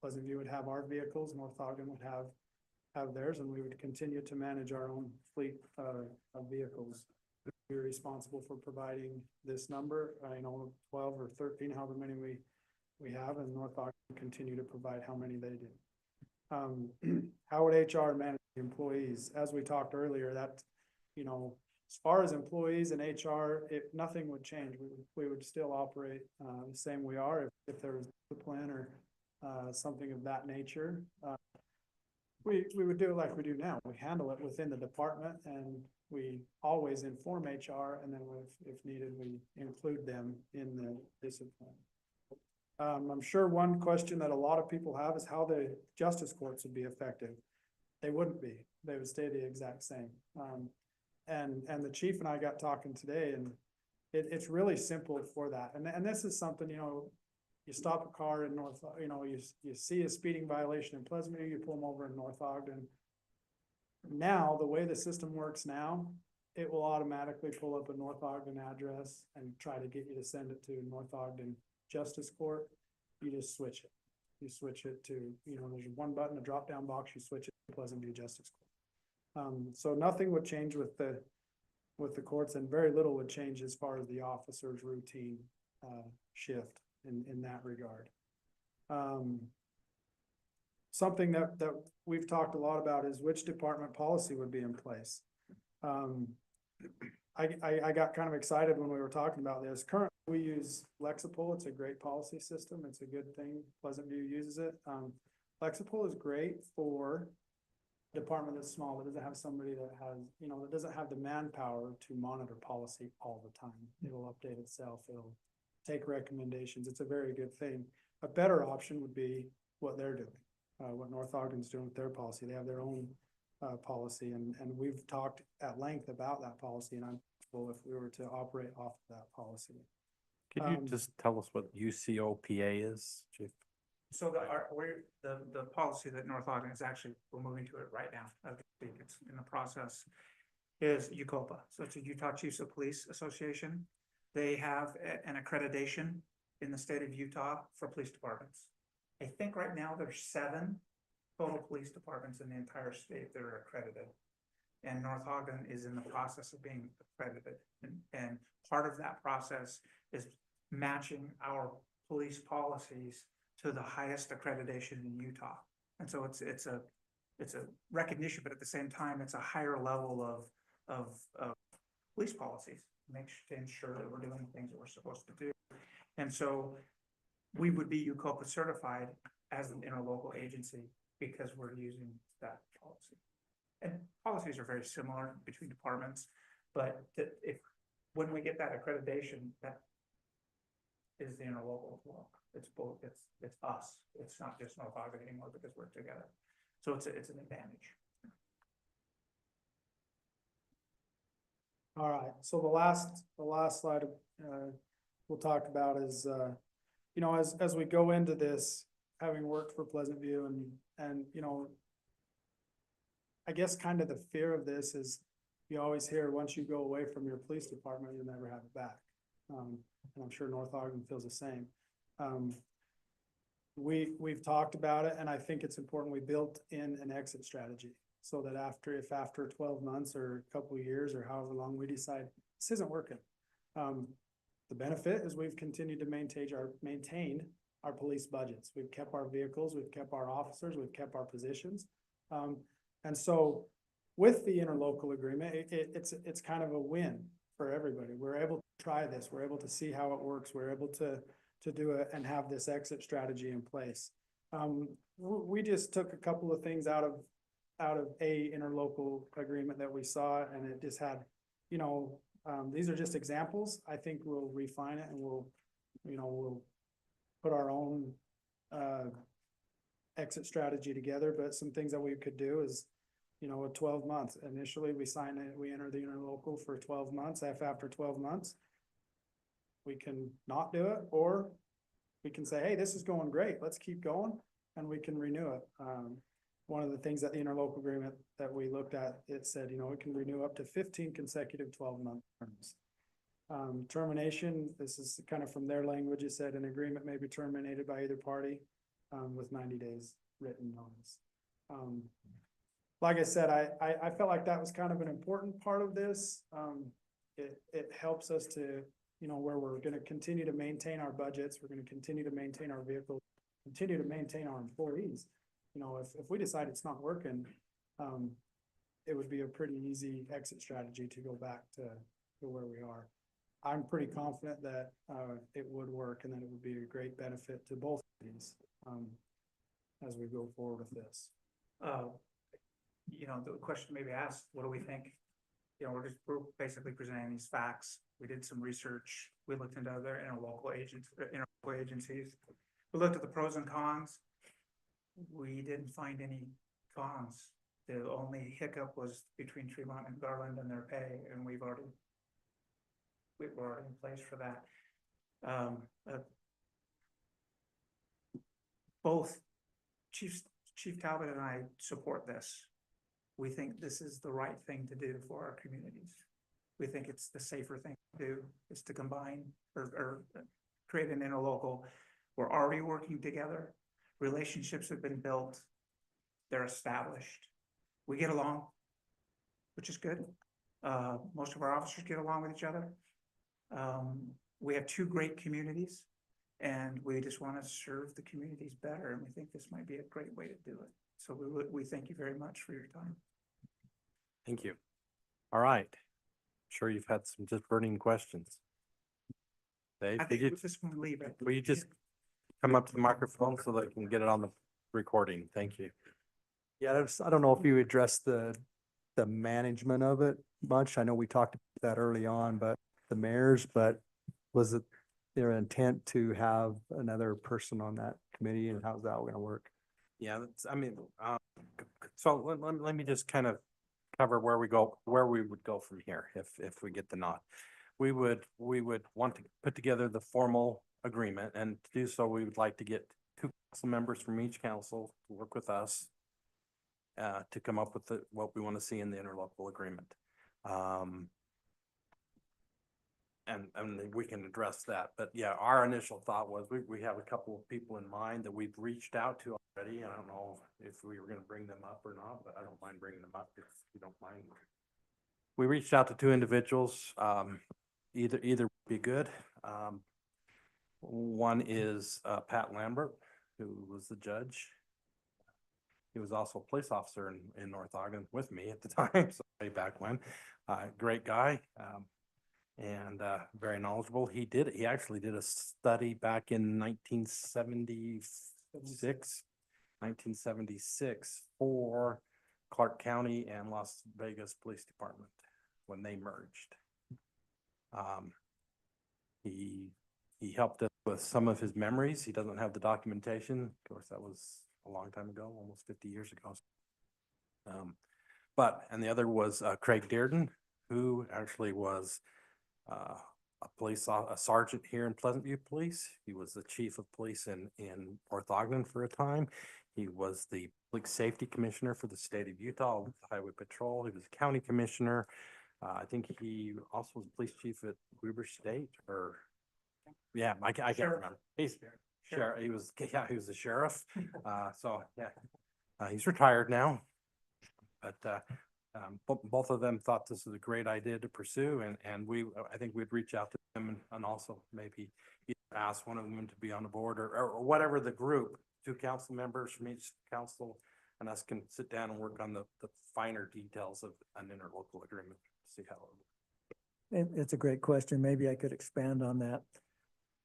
Pleasant View would have our vehicles, North Ogden would have theirs, and we would continue to manage our own fleet of vehicles. We're responsible for providing this number, 12 or 13, however many we have, and North Ogden continue to provide how many they do. How would HR manage the employees? As we talked earlier, that, you know, As far as employees and HR, nothing would change. We would still operate, the same we are if there was discipline or, something of that nature. We would do it like we do now. We handle it within the department and we always inform HR, and then if needed, we include them in the discipline. I'm sure one question that a lot of people have is how the justice courts would be effective. They wouldn't be. They would stay the exact same. And the chief and I got talking today, and it's really simple for that. And this is something, you know, you stop a car in North, you know, you see a speeding violation in Pleasant View, you pull them over in North Ogden. Now, the way the system works now, it will automatically pull up a North Ogden address and try to get you to send it to North Ogden Justice Court. You just switch it. You switch it to, you know, there's one button, a drop down box, you switch it to Pleasant View Justice Court. So nothing would change with the courts, and very little would change as far as the officer's routine shift in that regard. Something that we've talked a lot about is which department policy would be in place. I got kind of excited when we were talking about this. Currently, we use Lexipol. It's a great policy system. It's a good thing. Pleasant View uses it. Lexipol is great for a department that's small, that doesn't have somebody that has, you know, that doesn't have the manpower to monitor policy all the time. It'll update itself. It'll take recommendations. It's a very good thing. A better option would be what they're doing, what North Ogden's doing with their policy. They have their own policy, and we've talked at length about that policy, and I'm comfortable if we were to operate off of that policy. Could you just tell us what UCOPA is, Chief? So the policy that North Ogden is actually, we're moving to it right now, as we speak. It's in the process, is UCOPA. So it's a Utah Chiefs of Police Association. They have an accreditation in the state of Utah for police departments. I think right now there's 7 total police departments in the entire state that are accredited. And North Ogden is in the process of being accredited. And part of that process is matching our police policies to the highest accreditation in Utah. And so it's a recognition, but at the same time, it's a higher level of police policies to ensure that we're doing the things that we're supposed to do. And so we would be UCOPA certified as an interlocal agency because we're using that policy. And policies are very similar between departments, but when we get that accreditation, that is the interlocal as well. It's both. It's us. It's not just North Ogden anymore because we're together. So it's an advantage. All right. So the last slide we'll talk about is you know, as we go into this, having worked for Pleasant View, and you know, I guess kind of the fear of this is you always hear once you go away from your police department, you'll never have it back. And I'm sure North Ogden feels the same. We've talked about it, and I think it's important we built in an exit strategy so that after 12 months or a couple of years or however long we decide this isn't working. The benefit is we've continued to maintain our police budgets. We've kept our vehicles, we've kept our officers, we've kept our positions. And so with the interlocal agreement, it's kind of a win for everybody. We're able to try this. We're able to see how it works. We're able to do it and have this exit strategy in place. We just took a couple of things out of a interlocal agreement that we saw, and it just had, you know, these are just examples. I think we'll refine it and we'll put our own exit strategy together. But some things that we could do is, you know, 12 months. Initially, we sign it, we enter the interlocal for 12 months. After 12 months, we can not do it, or we can say, hey, this is going great. Let's keep going, and we can renew it. One of the things that the interlocal agreement that we looked at, it said, you know, it can renew up to 15 consecutive 12-month terms. Termination, this is kind of from their language. It said an agreement may be terminated by either party with 90 days written notice. Like I said, I felt like that was kind of an important part of this. It helps us to, you know, where we're going to continue to maintain our budgets. We're going to continue to maintain our vehicles, continue to maintain our employees. You know, if we decide it's not working, it would be a pretty easy exit strategy to go back to where we are. I'm pretty confident that, it would work and that it would be a great benefit to both cities, as we go forward with this. You know, the question may be asked, what do we think? You know, we're basically presenting these facts. We did some research. We looked into other interlocal agencies. We looked at the pros and cons. We didn't find any cons. The only hiccup was between Tremont and Garland and their pay, and we were already in place for that. Both Chief Talbot and I support this. We think this is the right thing to do for our communities. We think it's the safer thing to do, is to combine or create an interlocal. We're already working together. Relationships have been built. They're established. We get along, which is good. Most of our officers get along with each other. We have two great communities, and we just want to serve the communities better, and we think this might be a great way to do it. So we thank you very much for your time. Thank you. All right. Sure you've had some just burning questions. Dave, I think with this one, leave it. will you just come up to the microphone so that I can get it on the recording? Thank you. Yeah, I don't know if you addressed the management of it much. I know we talked about that early on, but the mayors, but was it their intent to have another person on that committee, and how's that gonna work? Yeah, that's, I mean, so let me just kind of cover where we would go from here if we get the nod. We would want to put together the formal agreement, and to do so, we would like to get 2 council members from each council to work with us to come up with what we want to see in the interlocal agreement. And we can address that, but yeah, our initial thought was we have a couple of people in mind that we've reached out to already. I don't know if we were gonna bring them up or not, but I don't mind bringing them up if you don't mind. We reached out to 2 individuals, either would be good. One is Pat Lambert, who was the judge. He was also a police officer in North Ogden with me at the time, so way back when. Great guy. And very knowledgeable. He actually did a study back in 1976 for Clark County and Las Vegas Police Department when they merged. He helped us with some of his memories. He doesn't have the documentation. Of course, that was a long time ago, almost 50 years ago. And the other was Craig Dearden, who actually was a sergeant here in Pleasant View Police. He was the chief of police in North Ogden for a time. He was the public safety commissioner for the state of Utah with the Highway Patrol. He was a county commissioner. I think he also was police chief at Weber State, or yeah, I can't remember. He's sheriff. He was the sheriff. So yeah, he's retired now, but both of them thought this was a great idea to pursue, and I think we'd reach out to them and also maybe ask one of them to be on the board or whatever the group, 2 council members from each council, and us can sit down and work on the finer details of an interlocal agreement, see how it works. It's a great question. Maybe I could expand on that.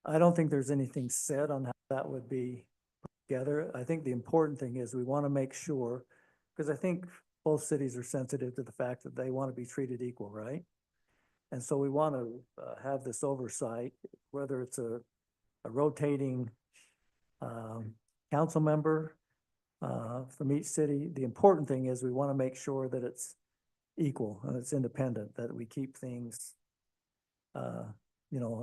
I don't think there's anything said on how that would be put together. I think the important thing is we want to make sure, because I think both cities are sensitive to the fact that they want to be treated equal, right? And so we want to have this oversight, whether it's a rotating council member from each city. The important thing is we want to make sure that it's equal and it's independent, that we keep things,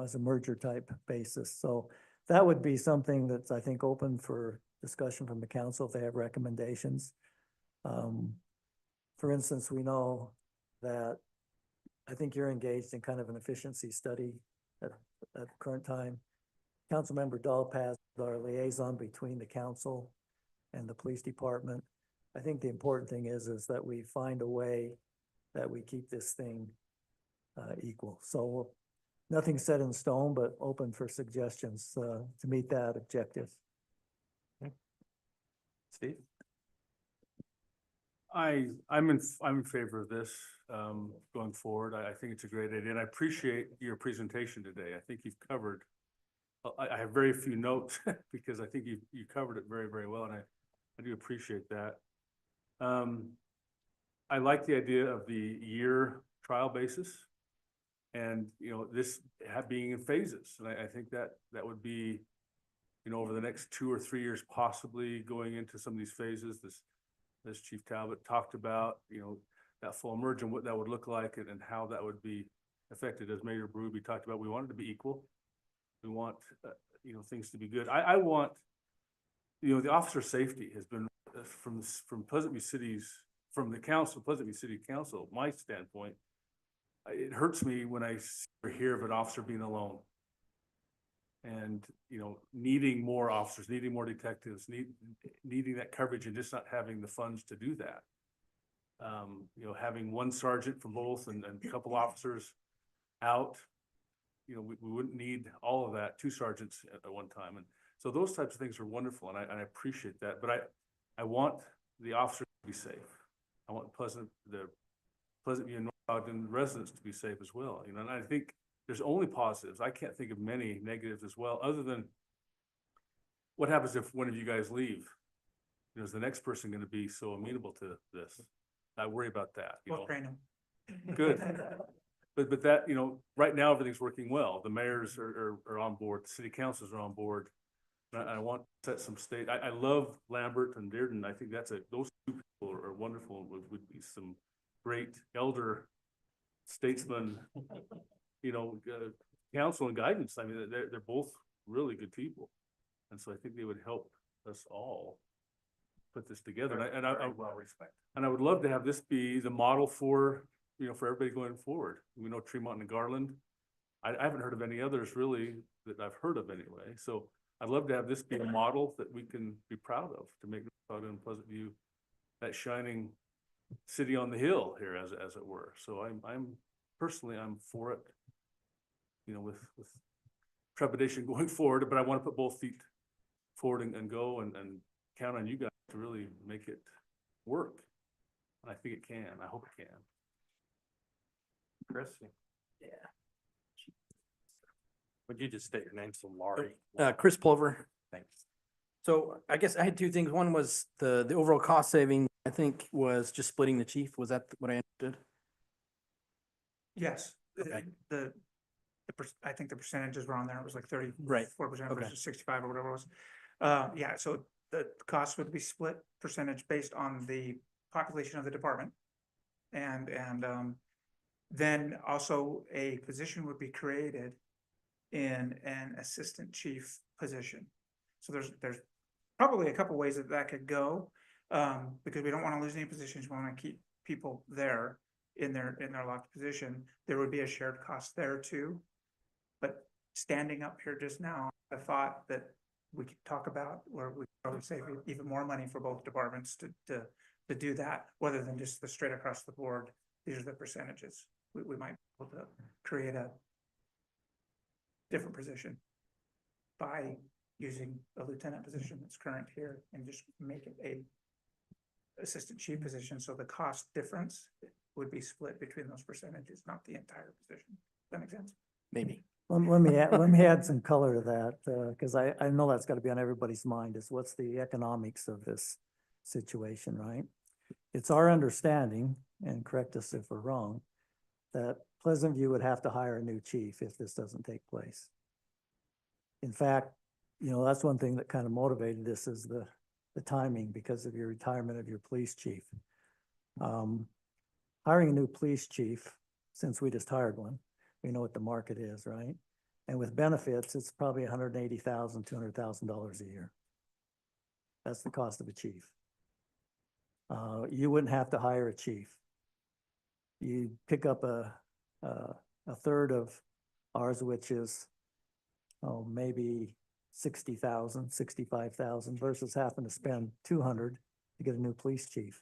as a merger type basis. So that would be something that's, I think, open for discussion from the council if they have recommendations. For instance, we know that I think you're engaged in kind of an efficiency study at the current time. Councilmember Dahlpaz is our liaison between the council and the police department. I think the important thing is that we find a way that we keep this thing equal. So nothing set in stone, but open for suggestions to meet that objective. Steve? I'm in favor of this, going forward. I think it's a great idea and I appreciate your presentation today. I think you've covered. I have very few notes because I think you covered it very, very well and I do appreciate that. I like the idea of the year trial basis. And, you know, this being in phases, and I think that would be, you know, over the next 2 or 3 years, possibly going into some of these phases, as Chief Talbot talked about, you know, that full merge and what that would look like and how that would be affected. As Mayor Berube talked about, we want it to be equal. We want, you know, things to be good. I want, you know, the officer safety has been from Pleasant View City's, from the council, Pleasant View City Council, my standpoint, it hurts me when I hear of an officer being alone. And, you know, needing more officers, needing more detectives, needing that coverage and just not having the funds to do that. You know, having one sergeant from both and a couple officers out, you know, we wouldn't need all of that, 2 sergeants at one time. And so those types of things are wonderful and I appreciate that, but I want the officers to be safe. I want the Pleasant View and North Ogden residents to be safe as well, you know, and I think there's only positives. I can't think of many negatives as well, other than what happens if one of you guys leave? You know, is the next person going to be so amenable to this? I worry about that, you We'll know. train them. Good. But that, you know, right now everything's working well. The mayors are on board, the city councils are on board. I want to set some state. I love Lambert and Dearden. I think those 2 people are wonderful. Would be some great elder statesmen, you know, counsel and guidance. I mean, they're both really good people. And so I think they would help us all put this together. And I well respect. And I would love to have this be the model for, you know, for everybody going forward. We know Tremont and Garland. I haven't heard of any others really that I've heard of anyway. So I'd love to have this be a model that we can be proud of to make North Ogden and Pleasant View that shining city on the hill here, as it were. So I'm personally for it, you know, with trepidation going forward, but I want to put both feet forward and go and count on you guys to really make it work. And I think it can. I hope it can. Chris? Yeah. Would you just state your name, so Laurie? Chris Pulver. Thanks. So I guess I had 2 things. One was the overall cost saving, I think, was just splitting the chief. Was that what I understood? Yes, Okay. I think the percentages were on there. It was like 34% Right. Okay. versus 65 or whatever it was. Yeah, so the cost would be split percentage based on the population of the department. And then also a position would be created in an assistant chief position. So there's probably a couple ways that could go, because we don't want to lose any positions. We want to keep people there in their locked position. There would be a shared cost there too. But standing up here just now, I thought that we could talk about where we could probably save even more money for both departments to do that, rather than just the straight across the board. These are the percentages. We might be able to create a different position by using a lieutenant position that's current here and just make it a assistant chief position. So the cost difference would be split between those percentages, not the entire position. Does that make sense? Maybe. Let me add some color to that, because I know that's got to be on everybody's mind, is what's the economics of this situation, right? It's our understanding, and correct us if we're wrong, that Pleasant View would have to hire a new chief if this doesn't take place. In fact, you know, that's one thing that kind of motivated this, is the timing, because of your retirement of your police chief. Hiring a new police chief, since we just hired one, we know what the market is, right? And with benefits, it's probably $180,000, $200,000 a year. That's the cost of a chief. You wouldn't have to hire a chief. You pick up a third of ours, which is, maybe 60,000, 65,000 versus having to spend 200 to get a new police chief.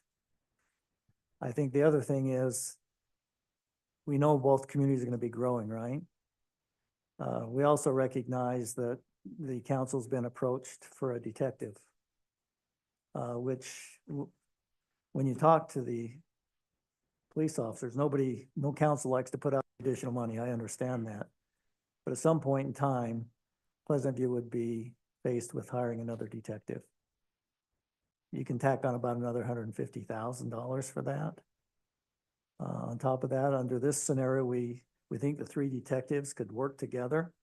I think the other thing is, we know both communities are going to be growing, right? We also recognize that the council's been approached for a detective, which when you talk to the police officers, no council likes to put out additional money. I understand that. But at some point in time, Pleasant View would be faced with hiring another detective. You can tack on about another $150,000 for that. On top of that, under this scenario, we think the 3 detectives could work together.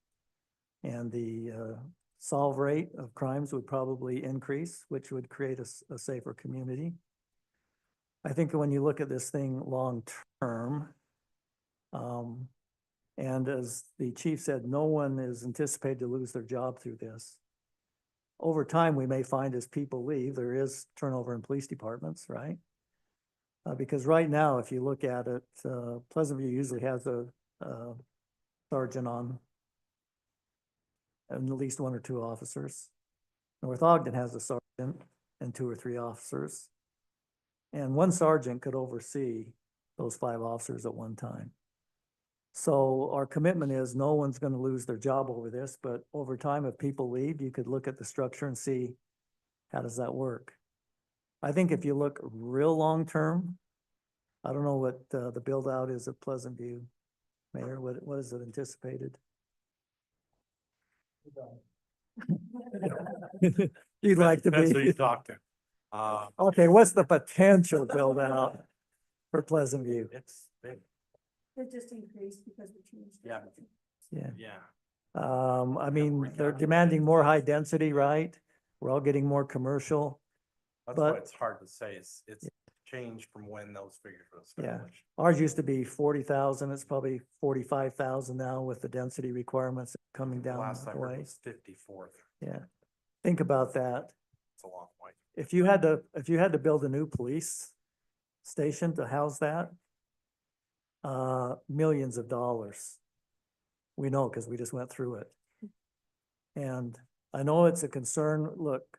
And the solve rate of crimes would probably increase, which would create a safer community. I think when you look at this thing long-term, and as the chief said, no one is anticipated to lose their job through this. Over time, we may find as people leave, there is turnover in police departments, right? Because right now, if you look at it, Pleasant View usually has a sergeant on and at least 1 or 2 officers. North Ogden has a sergeant and 2 or 3 officers. And 1 sergeant could oversee those 5 officers at one time. So our commitment is no one's going to lose their job over this, but over time, if people leave, you could look at the structure and see how does that work. I think if you look real long-term, I don't know what the build out is at Pleasant View. Mayor, what is it anticipated? You'd like to Depends who you be. talk to. Okay, what's the potential build out for Pleasant View? It's big. It just increased because we changed. Yeah. Yeah. Yeah. I mean, they're demanding more high density, right? We're all getting more commercial. That's why But- it's hard to say. It's changed from when those figures were Yeah. established. Ours used to be 40,000. It's probably 45,000 now with the density requirements coming The down last I the heard way. was 54th. Yeah. Think about that. It's a long way. If you had to build a new police station to house that, millions of dollars. We know because we just went through it. And I know it's a concern. Look,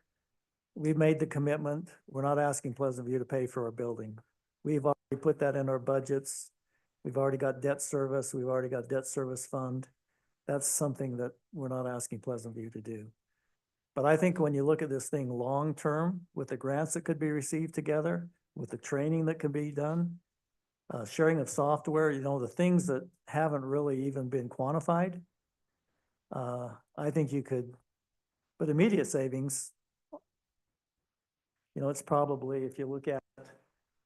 we've made the commitment. We're not asking Pleasant View to pay for our building. We've already put that in our budgets. We've already got debt service. We've already got debt service fund. That's something that we're not asking Pleasant View to do. But I think when you look at this thing long-term, with the grants that could be received together, with the training that can be done, sharing of software, the things that haven't really even been quantified, I think you could, but immediate savings, it's probably, if you look at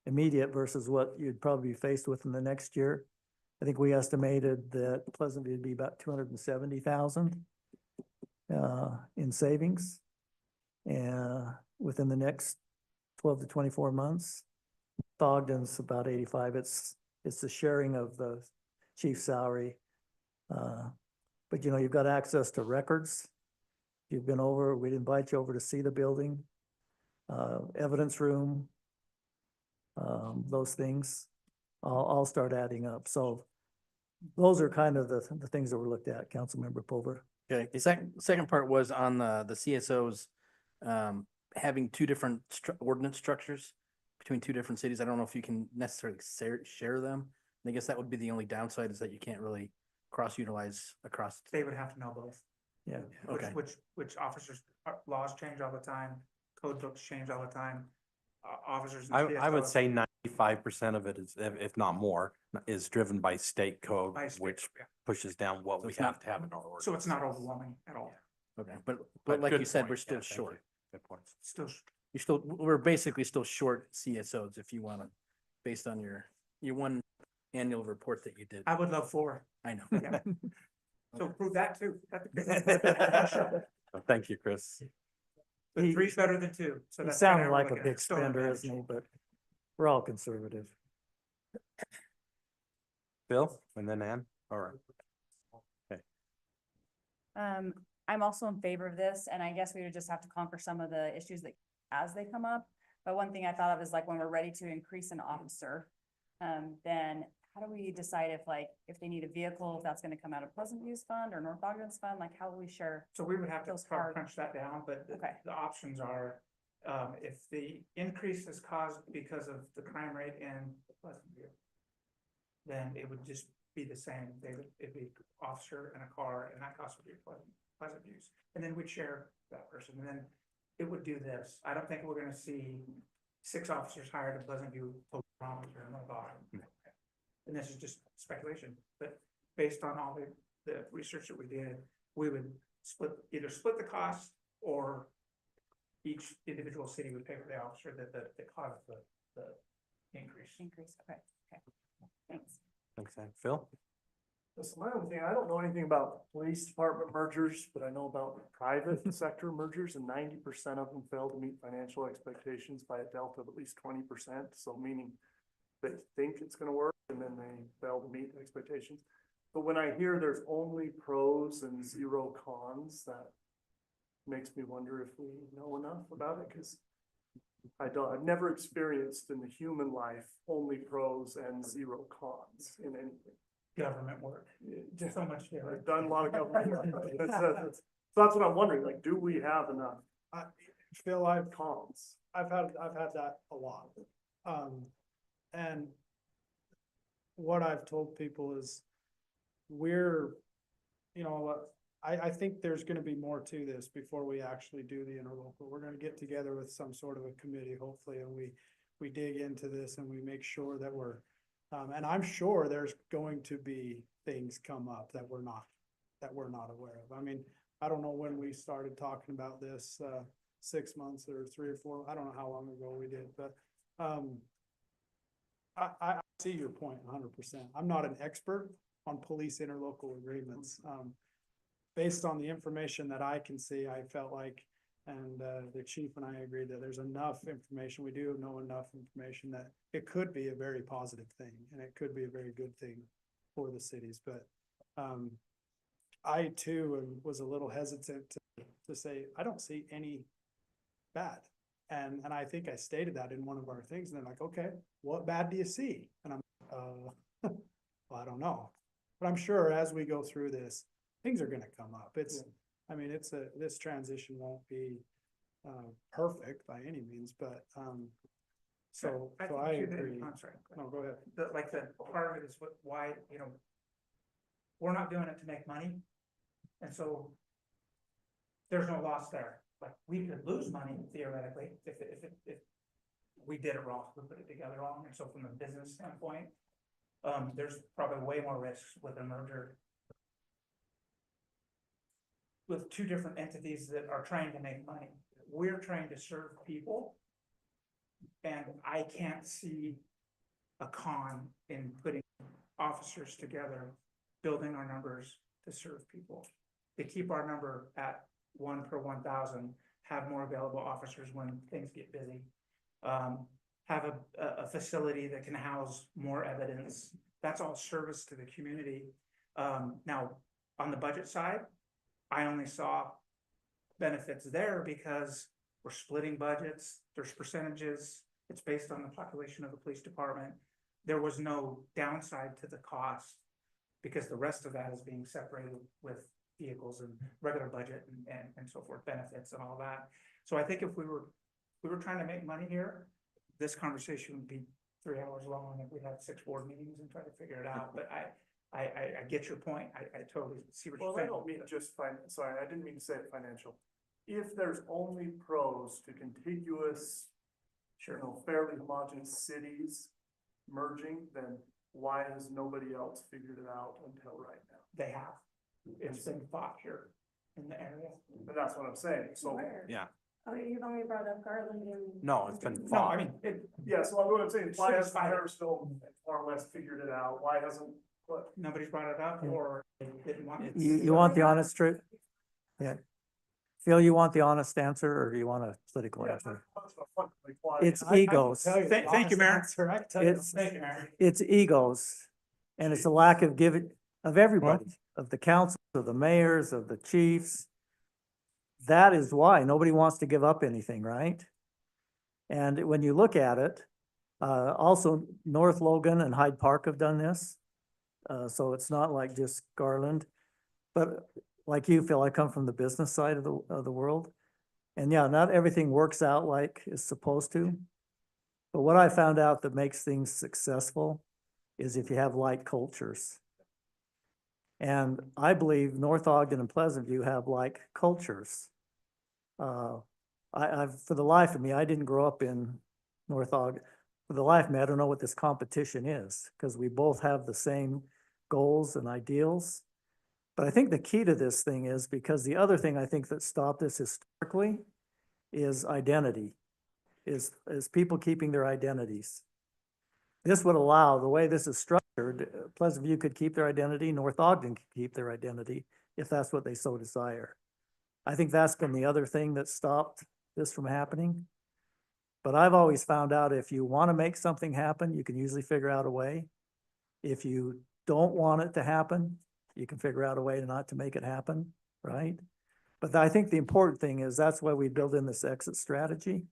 immediate versus what you'd probably be faced with in the next year, I think we estimated that Pleasant View would be about 270,000 in savings within the next 12 to 24 months. Ogden's about 85. It's the sharing of the chief's salary. But you've got access to records. You've been over, we'd invite you over to see the building, evidence room, those things all start adding up. So those are kind of the things that were looked at, Councilmember Pulver. Okay, the second part was on the CSOs having 2 different ordinance structures between 2 different cities. I don't know if you can necessarily share them. I guess that would be the only downside, is that you can't really cross-utilize across. They would have to know both. Yeah. Okay. Which officers, laws change all the time, code books change all the time. Officers. and I would CSOs say 95% of it is, if not more, is driven by state code, by state, which yeah. pushes down what So we it's not- have to have in our ordinance. So it's not overwhelming at all. Okay, but like good you said, point. we're still Yeah, thank you. short. Good points. Still, We're basically still short CSOs if you want to, based on your 1 annual report that you did. I would love 4. I know. Yeah. So prove that too. Thank you, Chris. But 3's better than 2. So He that's sounded kinda like a looking at big it. Still an spender, advantage. isn't he? But we're all conservative. Bill, and then Ann. All right. I'm also in favor of this, and I guess we would just have to conquer some of the issues that, as they come up. But one thing I thought of is like when we're ready to increase an officer, then how do we decide if they need a vehicle, if that's gonna come out of Pleasant View's fund or North Ogden's fund, like how will we share? So we would have to Those probably hard. crunch that down, but Okay. the options are, if the increase is caused because of the crime rate in Pleasant View, then it would just be the same. It'd be officer and a car, and that cost would be Pleasant Views. And then we'd share that person, and then it would do this. I don't think we're gonna see 6 officers hired in Pleasant View, total officer in North Ogden. And this is just speculation, but based on all the research that we did, we would either split the cost or each individual city would pay for the officer that caused the increase. Increase, okay, thanks. Thanks, Ann. Phil? That's my own thing. I don't know anything about police department mergers, but I know about private sector mergers, and 90% of them fail to meet financial expectations by a delta of at least 20%. So meaning they think it's gonna work and then they fail to meet expectations. But when I hear there's only pros and 0 cons, that makes me wonder if we know enough about it, because I've never experienced in the human life only pros and 0 cons in anything. Government work, just so much different. I've done a lot of government work. So that's what I'm wondering, like, do we have enough Phil, cons? I've had that a lot. And what I've told people is I think there's gonna be more to this before we actually do the interlocal. We're gonna get together with some sort of a committee, hopefully, and we dig into this and we make sure that we're, and I'm sure there's going to be things come up that we're not aware of. I mean, I don't know when we started talking about this, 6 months or 3 or 4, I don't know how long ago we did, but, I see your point 100%. I'm not an expert on police interlocal agreements. Based on the information that I can see, I felt like, and the chief and I agreed that there's enough information, we do know enough information that it could be a very positive thing, and it could be a very good thing for the cities, but I too was a little hesitant to say, I don't see any bad. And I think I stated that in one of our things, and they're like, okay, what bad do you see? And I'm, well, I don't know. But I'm sure as we go through this, things are gonna come up. I mean, this transition won't be perfect by any means, but so think I too that- agree. I'm sorry. No, go ahead. The part of it is why, we're not doing it to make money. And so there's no loss there. Like, we could lose money theoretically if we did it wrong, we put it together wrong. And so from a business standpoint, there's probably way more risks with a merger with 2 different entities that are trying to make money. We're trying to serve people. And I can't see a con in putting officers together, building our numbers to serve people. To keep our number at 1 per 1,000, have more available officers when things get busy. Have a facility that can house more evidence. That's all service to the community. Now, on the budget side, I only saw benefits there because we're splitting budgets, there's percentages, it's based on the population of the police department. There was no downside to the cost because the rest of that is being separated with vehicles and regular budget and so forth, benefits and all that. So I think if we were trying to make money here, this conversation would be 3 hours long if we had 6 board meetings and try to figure it out. But I get your point. I totally see what you're Well, I saying. don't mean just sorry, I didn't mean to say it financial. If there's only pros to contiguous, fairly homogeneous cities merging, then why has nobody else figured it out until right now? They have. It's been fought here in the area. And that's what I'm saying, so. Yeah. Oh, you've only brought up Garland and. No, it's been No, fought. I mean, Yeah, so what I'm saying, why Cities hasn't fight it. Harrisville more or less figured it out? Why hasn't, what? nobody's brought it up or they didn't want it. You want the honest truth? Yeah. Phil, you want the honest answer or do you want a political Yeah, answer? that's what I'm like, why? It's I can egos. tell you the Thank you, honest Mayor. answer. I can tell you the It's, Thank you, Mayor. it's egos. And it's a lack of giving, of everybody, of the council, of the mayors, of the chiefs. That is why nobody wants to give up anything, right? And when you look at it, also North Logan and Hyde Park have done this. So it's not like just Garland. But like you, Phil, I come from the business side of the world. And yeah, not everything works out like it's supposed to. But what I found out that makes things successful is if you have like cultures. And I believe North Ogden and Pleasant View have like cultures. I've, for the life of me, I didn't grow up in North Ogden. For the life of me, I don't know what this competition is, because we both have the same goals and ideals. But I think the key to this thing is, because the other thing I think that stopped this historically is identity, is people keeping their identities. This would allow, the way this is structured, Pleasant View could keep their identity, North Ogden could keep their identity, if that's what they so desire. I think that's been the other thing that stopped this from happening. But I've always found out if you want to make something happen, you can usually figure out a way. If you don't want it to happen, you can figure out a way not to make it happen, right? But I think the important thing is that's why we build in this exit strategy,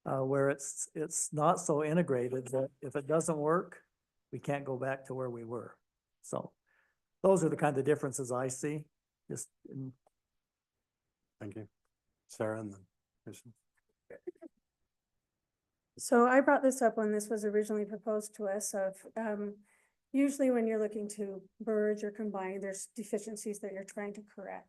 where it's not so integrated that if it doesn't work, we can't go back to where we were. So those are the kind of differences I see. Just Thank you. Sarah and then Kristen. So I brought this up when this was originally proposed to us of, usually when you're looking to merge or combine, there's deficiencies that you're trying to correct.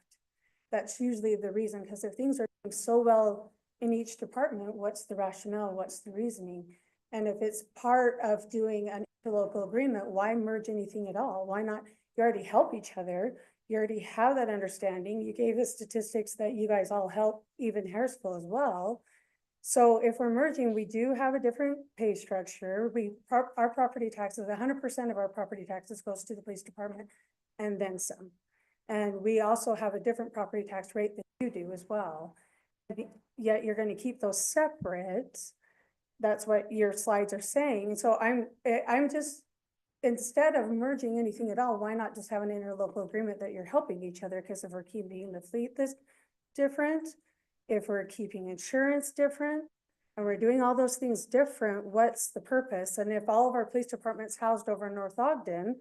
That's usually the reason, because if things are doing so well in each department, what's the rationale? What's the reasoning? And if it's part of doing an interlocal agreement, why merge anything at all? Why not? You already help each other. You already have that understanding. You gave the statistics that you guys all help, even Harrisville as well. So if we're merging, we do have a different pay structure. Our property taxes, 100% of our property taxes goes to the police department and then some. And we also have a different property tax rate than you do as well. Yet you're going to keep those separate. That's what your slides are saying. So I'm just, instead of merging anything at all, why not just have an interlocal agreement that you're helping each other? Because if we're keeping the fleet this different, if we're keeping insurance different, and we're doing all those things different, what's the purpose? And if all of our police departments housed over in North Ogden,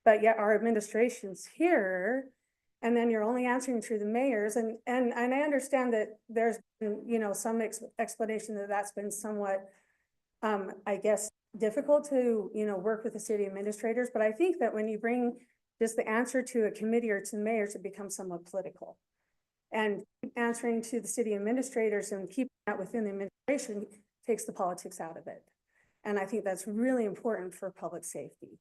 but yet our administration's here, and then you're only answering through the mayors, and I understand that there's been, you know, some explanation that that's been somewhat, I guess, difficult to, you know, work with the city administrators, but I think that when you bring just the answer to a committee or to the mayors, it becomes somewhat political. And answering to the city administrators and keeping that within the administration takes the politics out of it. And I think that's really important for public safety.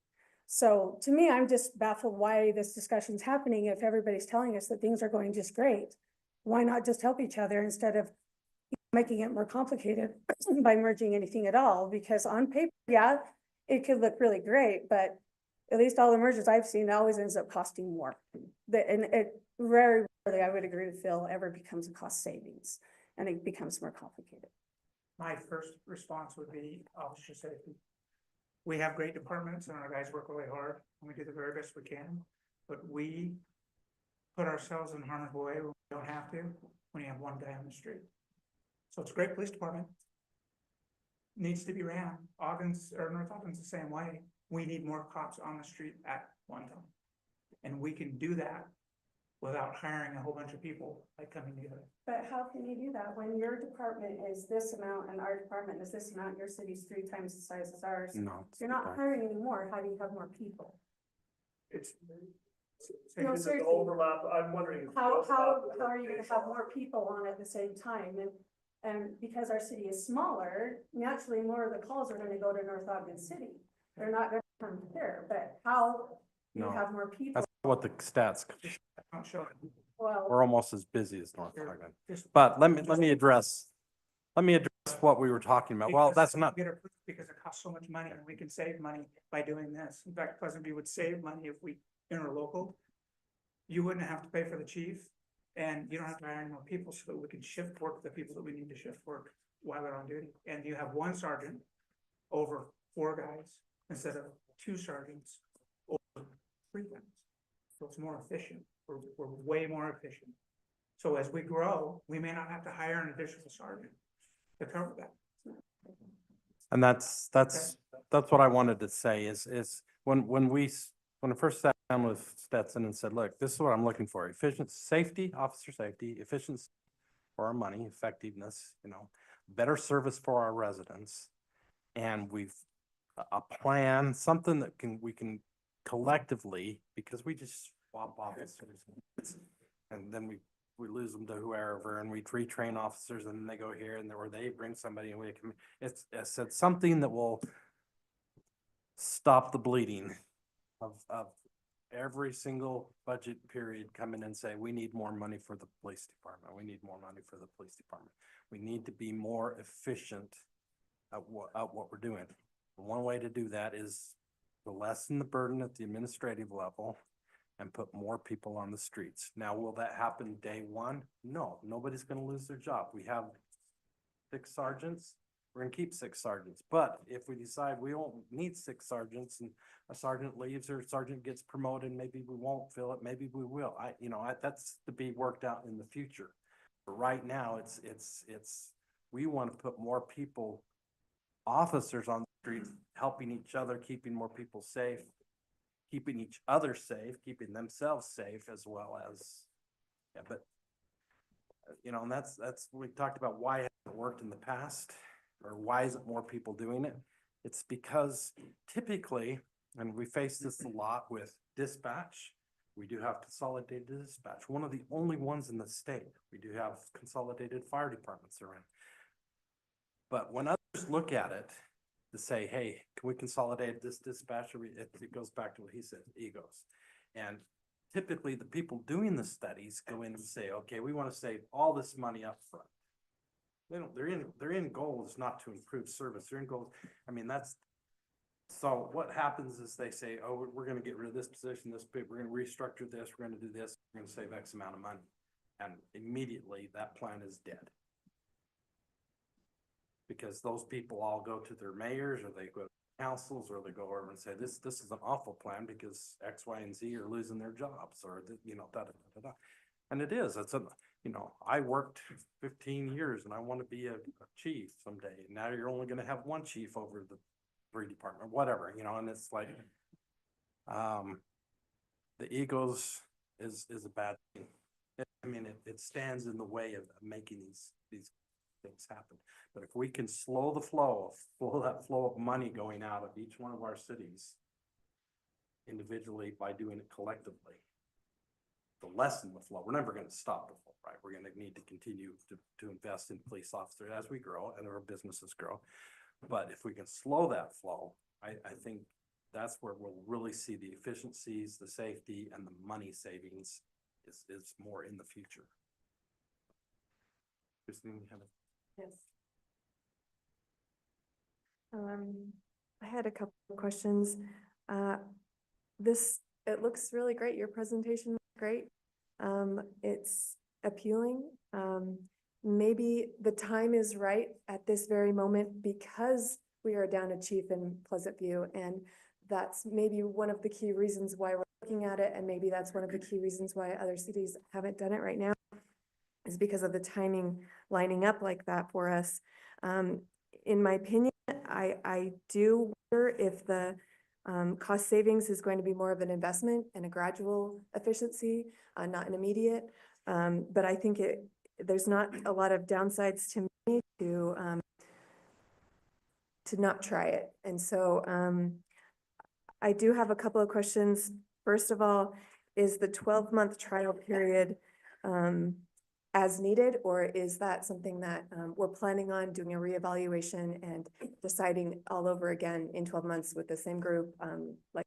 So to me, I'm just baffled why this discussion's happening. If everybody's telling us that things are going just great, why not just help each other instead of making it more complicated by merging anything at all? Because on paper, yeah, it could look really great, but at least all the mergers I've seen always ends up costing more. And it very rarely, I would agree with Phil, ever becomes a cost savings, and it becomes more complicated. My first response would be officer safety. We have great departments and our guys work really hard and we do the very best we can, but we put ourselves in harm's way when we don't have to, when you have one guy on the street. So it's a great police department. Needs to be ran. Ogden's or North Ogden's the same way. We need more cops on the street at one time. And we can do that without hiring a whole bunch of people like coming together. But how can you do that when your department is this amount and our department is this amount, your city's 3 times the size as ours? No. You're not hiring any more. How do you have more people? It's. No, Is it the seriously. overlap? I'm wondering. How are you gonna have more people on at the same time? And because our city is smaller, naturally more of the calls are gonna go to North Ogden City. They're not gonna come here, but how do you No. have more people? That's what the stats, Don't show it. Well, we're almost as busy as North Sure. Ogden. Just- But let me address what we were talking about. Well, Because that's we not, get approved because it costs so much money and we can save money by doing this. In fact, Pleasant View would save money if we interlocal. You wouldn't have to pay for the chief and you don't have to hire any more people so that we can shift work the people that we need to shift work while they're on duty. And you have 1 sergeant over 4 guys instead of 2 sergeants over 3 guys. So it's more efficient. We're way more efficient. So as we grow, we may not have to hire an additional sergeant to cover that. and that's what I wanted to say is when I first sat down with Stetson and said, look, this is what I'm looking for: efficient safety, officer safety, efficiency for our money, effectiveness, you know, better service for our residents. And a plan, something that we can collectively, because we just swap officers. And then we we lose them to whoever and we retrain officers and then they go here and or they bring somebody and we can, it's something that will stop the bleeding of every single budget period come in and say, we need more money for the police department. We need more money for the police department. We need to be more efficient at what we're doing. One way to do that is to lessen the burden at the administrative level and put more people on the streets. Now, will that happen day one? No, nobody's gonna lose their job. We have 6 sergeants. We're gonna keep 6 sergeants, but if we decide we don't need 6 sergeants and a sergeant leaves or a sergeant gets promoted, maybe we won't fill it, maybe we will. That's to be worked out in the future. But right now, we wanna put more people, officers on the streets, helping each other, keeping more people safe, keeping each other safe, keeping themselves safe as well as, yeah, but and that's, we talked about why it hasn't worked in the past, or why isn't more people doing it? It's because typically, and we face this a lot with dispatch, we do have consolidated dispatch, one of the only ones in the state. We do have consolidated fire departments around. But when others look at it to say, hey, can we consolidate this dispatch? Or it goes back to what he said, egos. And typically the people doing the studies go in and say, okay, we want to save all this money up front. Their end goal is not to improve service. Their end goal, so what happens is they say, oh, we're going to get rid of this position, we're going to restructure this, we're going to do this, we're going to save X amount of money. And immediately that plan is dead. Because those people all go to their mayors or they go to councils or they go over and say, this is an awful plan because X, Y, and Z are losing their jobs or, da. And it is, I worked 15 years and I want to be a chief someday. Now you're only going to have one chief over the 3 department, whatever, and it's like, the egos is a bad thing. It stands in the way of making these things happen. But if we can slow that flow of money going out of each one of our cities individually by doing it collectively, to lessen the flow. We're never going to stop the flow, right? We're going to need to continue to invest in police officers as we grow and our businesses grow. But if we can slow that flow, I think that's where we'll really see the efficiencies, the safety, and the money savings is more in the future. Christine, you have a Yes. I had a couple of questions. It looks really great. Your presentation was great. It's appealing. Maybe the time is right at this very moment because we are down a chief in Pleasant View, and that's maybe one of the key reasons why we're looking at it, and maybe that's one of the key reasons why other cities haven't done it right now, is because of the timing lining up like that for us. In my opinion, I do wonder if the cost savings is going to be more of an investment and a gradual efficiency, not an immediate. But I think there's not a lot of downsides to me to not try it. And so I do have a couple of questions. First of all, is the 12-month trial period as needed, or is that something that we're planning on doing a reevaluation and deciding all over again in 12 months with the same group, like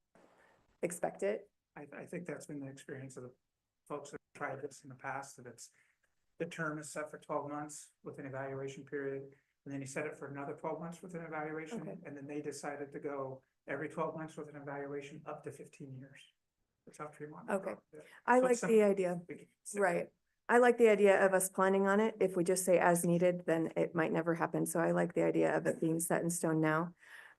expected? I think that's been the experience of the folks that have tried this in the past, that the term is set for 12 months with an evaluation period, and then you set it for another 12 months with an evaluation, Okay. and then they decided to go every 12 months with an evaluation up to 15 years. That's how Fremont. Okay. did it. I So like it's the something idea, we can consider. right? I like the idea of us planning on it. If we just say as needed, then it might never happen. So I like the idea of it being set in stone now.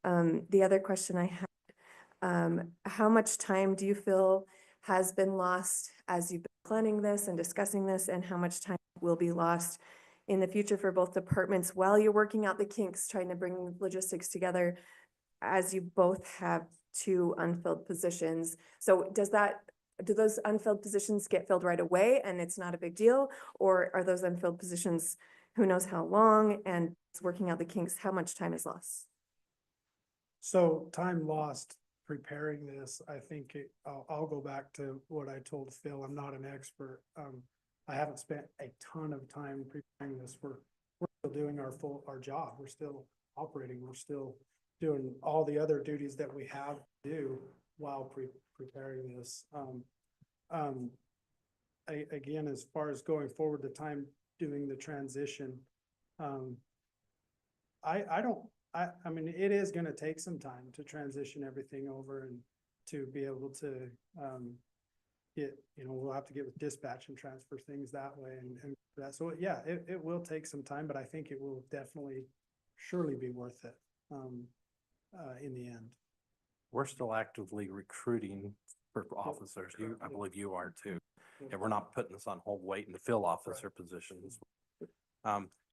The other question I had, how much time do you feel has been lost as you've been planning this and discussing this, and how much time will be lost in the future for both departments while you're working out the kinks, trying to bring logistics together, as you both have 2 unfilled positions? So do those unfilled positions get filled right away and it's not a big deal? Or are those unfilled positions, who knows how long, and it's working out the kinks, how much time is lost? So time lost preparing this, I think I'll go back to what I told Phil. I'm not an expert. I haven't spent a ton of time preparing this. We're still doing our job. We're still operating. We're still doing all the other duties that we have to do while preparing this. Again, as far as going forward, the time doing the transition, I mean, it is gonna take some time to transition everything over and to be able to, we'll have to get with dispatch and transfer things that way and that. So yeah, it will take some time, but I think it will definitely surely be worth it, in the end. We're still actively recruiting for officers. I believe you are too. And we're not putting us on hold waiting to fill officer positions.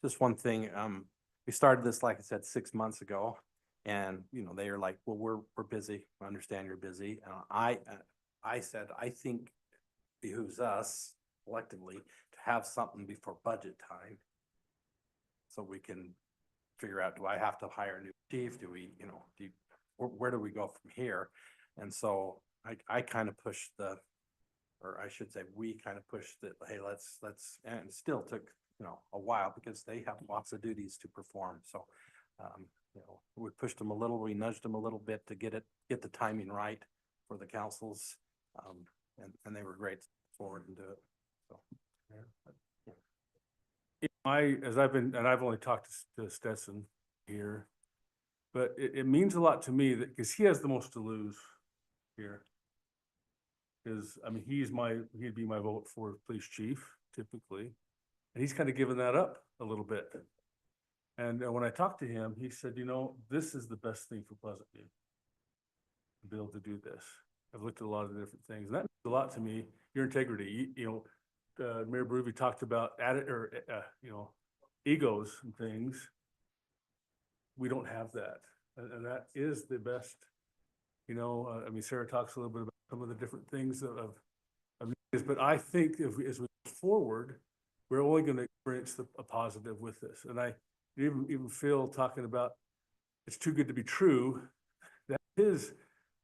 Just one thing, we started this, like I said, 6 months ago. And, they are like, well, we're busy. I understand you're busy. I said, I think it behooves us collectively to have something before budget time. So we can figure out, do I have to hire a new chief? Do we, where do we go from here? And so I kind of pushed or I should say, we kind of pushed it, hey, let's, and it still took, a while because they have lots of duties to perform. So, we pushed them a little, we nudged them a little bit to get the timing right for the councils. And they were great forward and do it. So, I've only talked to Stetson here, but it means a lot to me that, because he has the most to lose here. Because, I mean, he'd be my vote for police chief typically. And he's kind of given that up a little bit. And when I talked to him, he said, this is the best thing for Pleasant View. To be able to do this. I've looked at a lot of different things, and that means a lot to me. Your integrity, Mayor Berube talked about egos and things. We don't have that, and that is the best. I mean, Sarah talks a little bit about some of the different things of this, but I think as we go forward, we're only going to experience a positive with this. And I even feel talking about it's too good to be true. That is,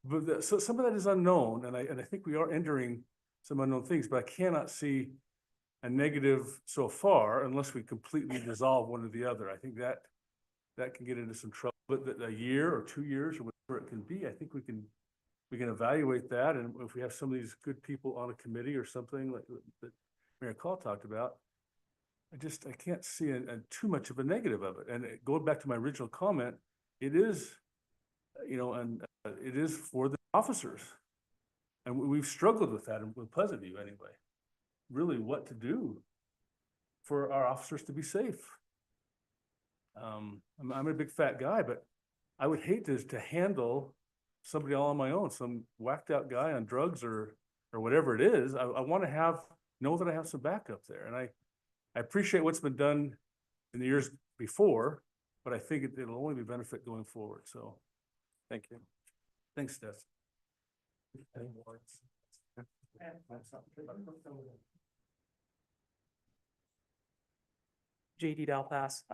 but so some of that is unknown, and I think we are entering some unknown things, but I cannot see a negative so far unless we completely dissolve one or the other. I think that can get into some trouble. But a year or 2 years or whatever it can be, I think we can evaluate that. And if we have some of these good people on a committee or something like that Mayor Call talked about, I can't see too much of a negative of it. And going back to my original comment, it is, it is for the officers. And we've struggled with that in Pleasant View anyway. Really what to do for our officers to be safe. I'm a big fat guy, but I would hate to handle somebody all on my own, some whacked out guy on drugs or whatever it is. I want to know that I have some backup there. And I appreciate what's been done in the years before, but I think it'll only be benefit going forward. So thank you. Thanks, Steph. JD Dalpass.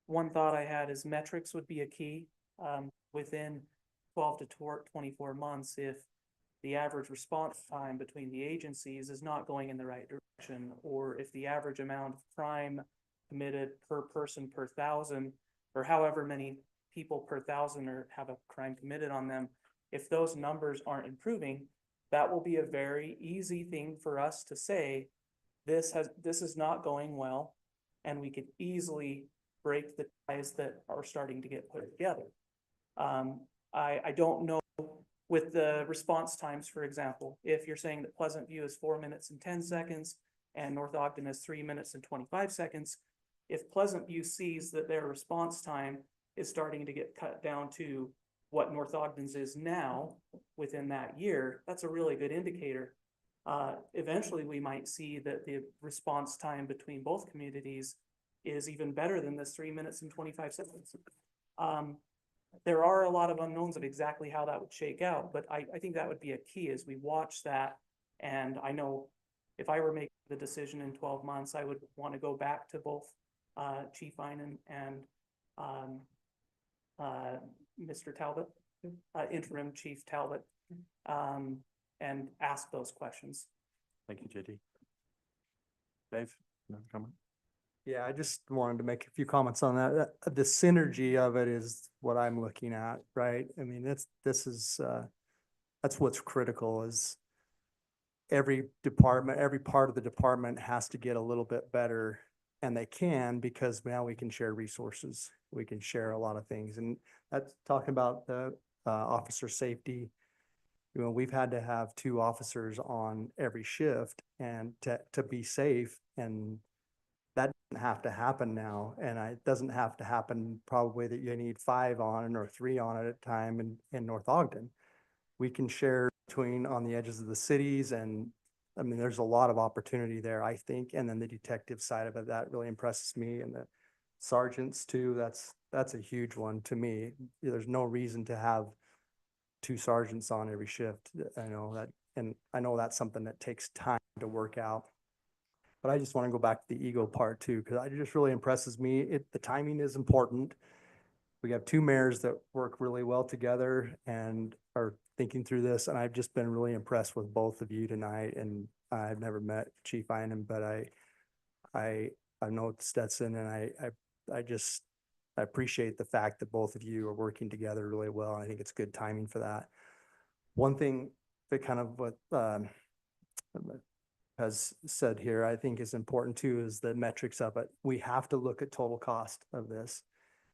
One thought I had is metrics would be a key. Within 12 to 24 months, if the average response time between the agencies is not going in the right direction, or if the average amount of crime committed per person per 1,000, or however many people per 1,000 have a crime committed on them, if those numbers aren't improving, that will be a very easy thing for us to say, this is not going well, and we could easily break the ties that are starting to get put together. I don't know with the response times, for example, if you're saying that Pleasant View is 4 minutes and 10 seconds and North Ogden is 3 minutes and 25 seconds, if Pleasant View sees that their response time is starting to get cut down to what North Ogden's is now within that year, that's a really good indicator. Eventually we might see that the response time between both communities is even better than this 3 minutes and 25 seconds. There are a lot of unknowns of exactly how that would shake out, but I think that would be a key as we watch that. And I know if I were making the decision in 12 months, I would want to go back to both Chief Einan and Mr. Talbot, interim Chief Talbot, and ask those questions. Thank you, JD. Dave, no comment? Yeah, I just wanted to make a few comments on that. The synergy of it is what I'm looking at, right? I mean, that's what's critical is every department, every part of the department has to get a little bit better. And they can, because now we can share resources. We can share a lot of things. And that's talking about the officer safety. You know, we've had to have 2 officers on every shift and to be safe, and that doesn't have to happen now. And it doesn't have to happen probably that you need 5 on or 3 on at a time in North Ogden. We can share between on the edges of the cities, and I mean, there's a lot of opportunity there, I think. And then the detective side of it, that really impresses me, and the sergeants too. That's a huge one to me. There's no reason to have 2 sergeants on every shift. I know that, and I know that's something that takes time to work out. But I just want to go back to the ego part too, because it just really impresses me. The timing is important. We have 2 mayors that work really well together and are thinking through this, and I've just been really impressed with both of you tonight. And I've never met Chief Einem, but I know Stetson, and I appreciate the fact that both of you are working together really well. I think it's good timing for that. One thing that kind of what has said here, I think is important too, is the metrics of it. We have to look at total cost of this.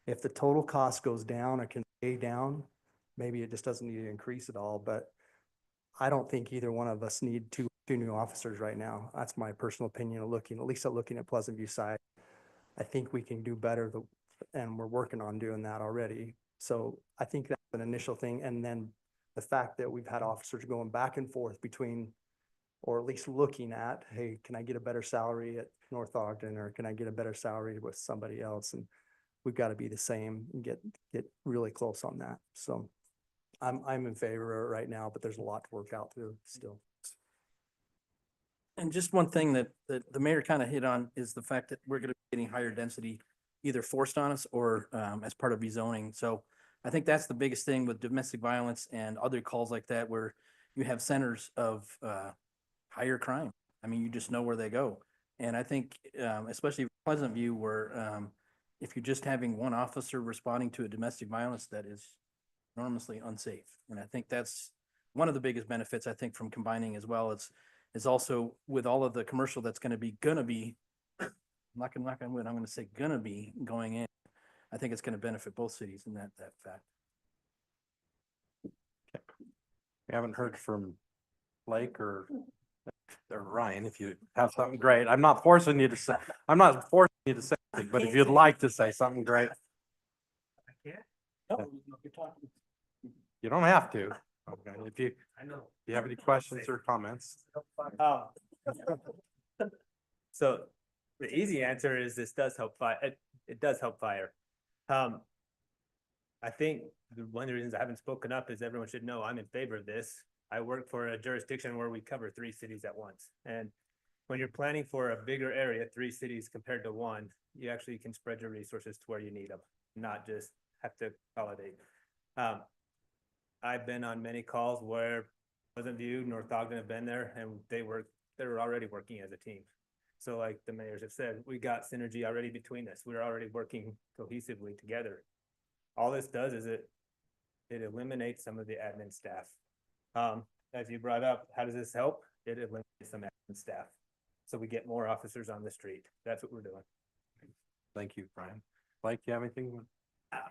If the total cost goes down or can stay down, maybe it just doesn't need to increase at all. But I don't think either one of us need two new officers right now. That's my personal opinion of looking at Pleasant View side. I think we can do better, and we're working on doing that already. So I think that's an initial thing. And then the fact that we've had officers going back and forth between, or at least looking at, hey, can I get a better salary at North Ogden, or can I get a better salary with somebody else? And we've got to be the same and get really close on that. So I'm in favor of it right now, but there's a lot to work out through still. And just one thing that the mayor kind of hit on is the fact that we're going to be getting higher density, either forced on us or as part of rezoning. So I think that's the biggest thing with domestic violence and other calls like that, where you have centers of higher crime. I mean, you just know where they go. And I think, especially Pleasant View, where if you're just having one officer responding to a domestic violence, that is enormously unsafe. And I think that's one of the biggest benefits, I think, from combining as well. It's also with all of the commercial that's gonna be, I'm not gonna win, I'm gonna say gonna be going in. I think it's gonna benefit both cities in that fact. We haven't heard from Blake or Ryan. If you have something great, I'm not forcing you to say anything, but if you'd like to say something great, you don't have to. Okay, if you have any questions or comments. So the easy answer is this does help it does help fire. I think one of the reasons I haven't spoken up is everyone should know I'm in favor of this. I work for a jurisdiction where we cover 3 cities at once. And when you're planning for a bigger area, 3 cities compared to 1, you actually can spread your resources to where you need them, not just have to consolidate. I've been on many calls where Pleasant View, North Ogden have been there, and they were already working as a team. So like the mayors have said, we got synergy already between us. We're already working cohesively together. All this does is it eliminates some of the admin staff. As you brought up, how does this help? It eliminates some admin staff. So we get more officers on the street. That's what we're doing. Thank you, Brian. Blake, you have anything?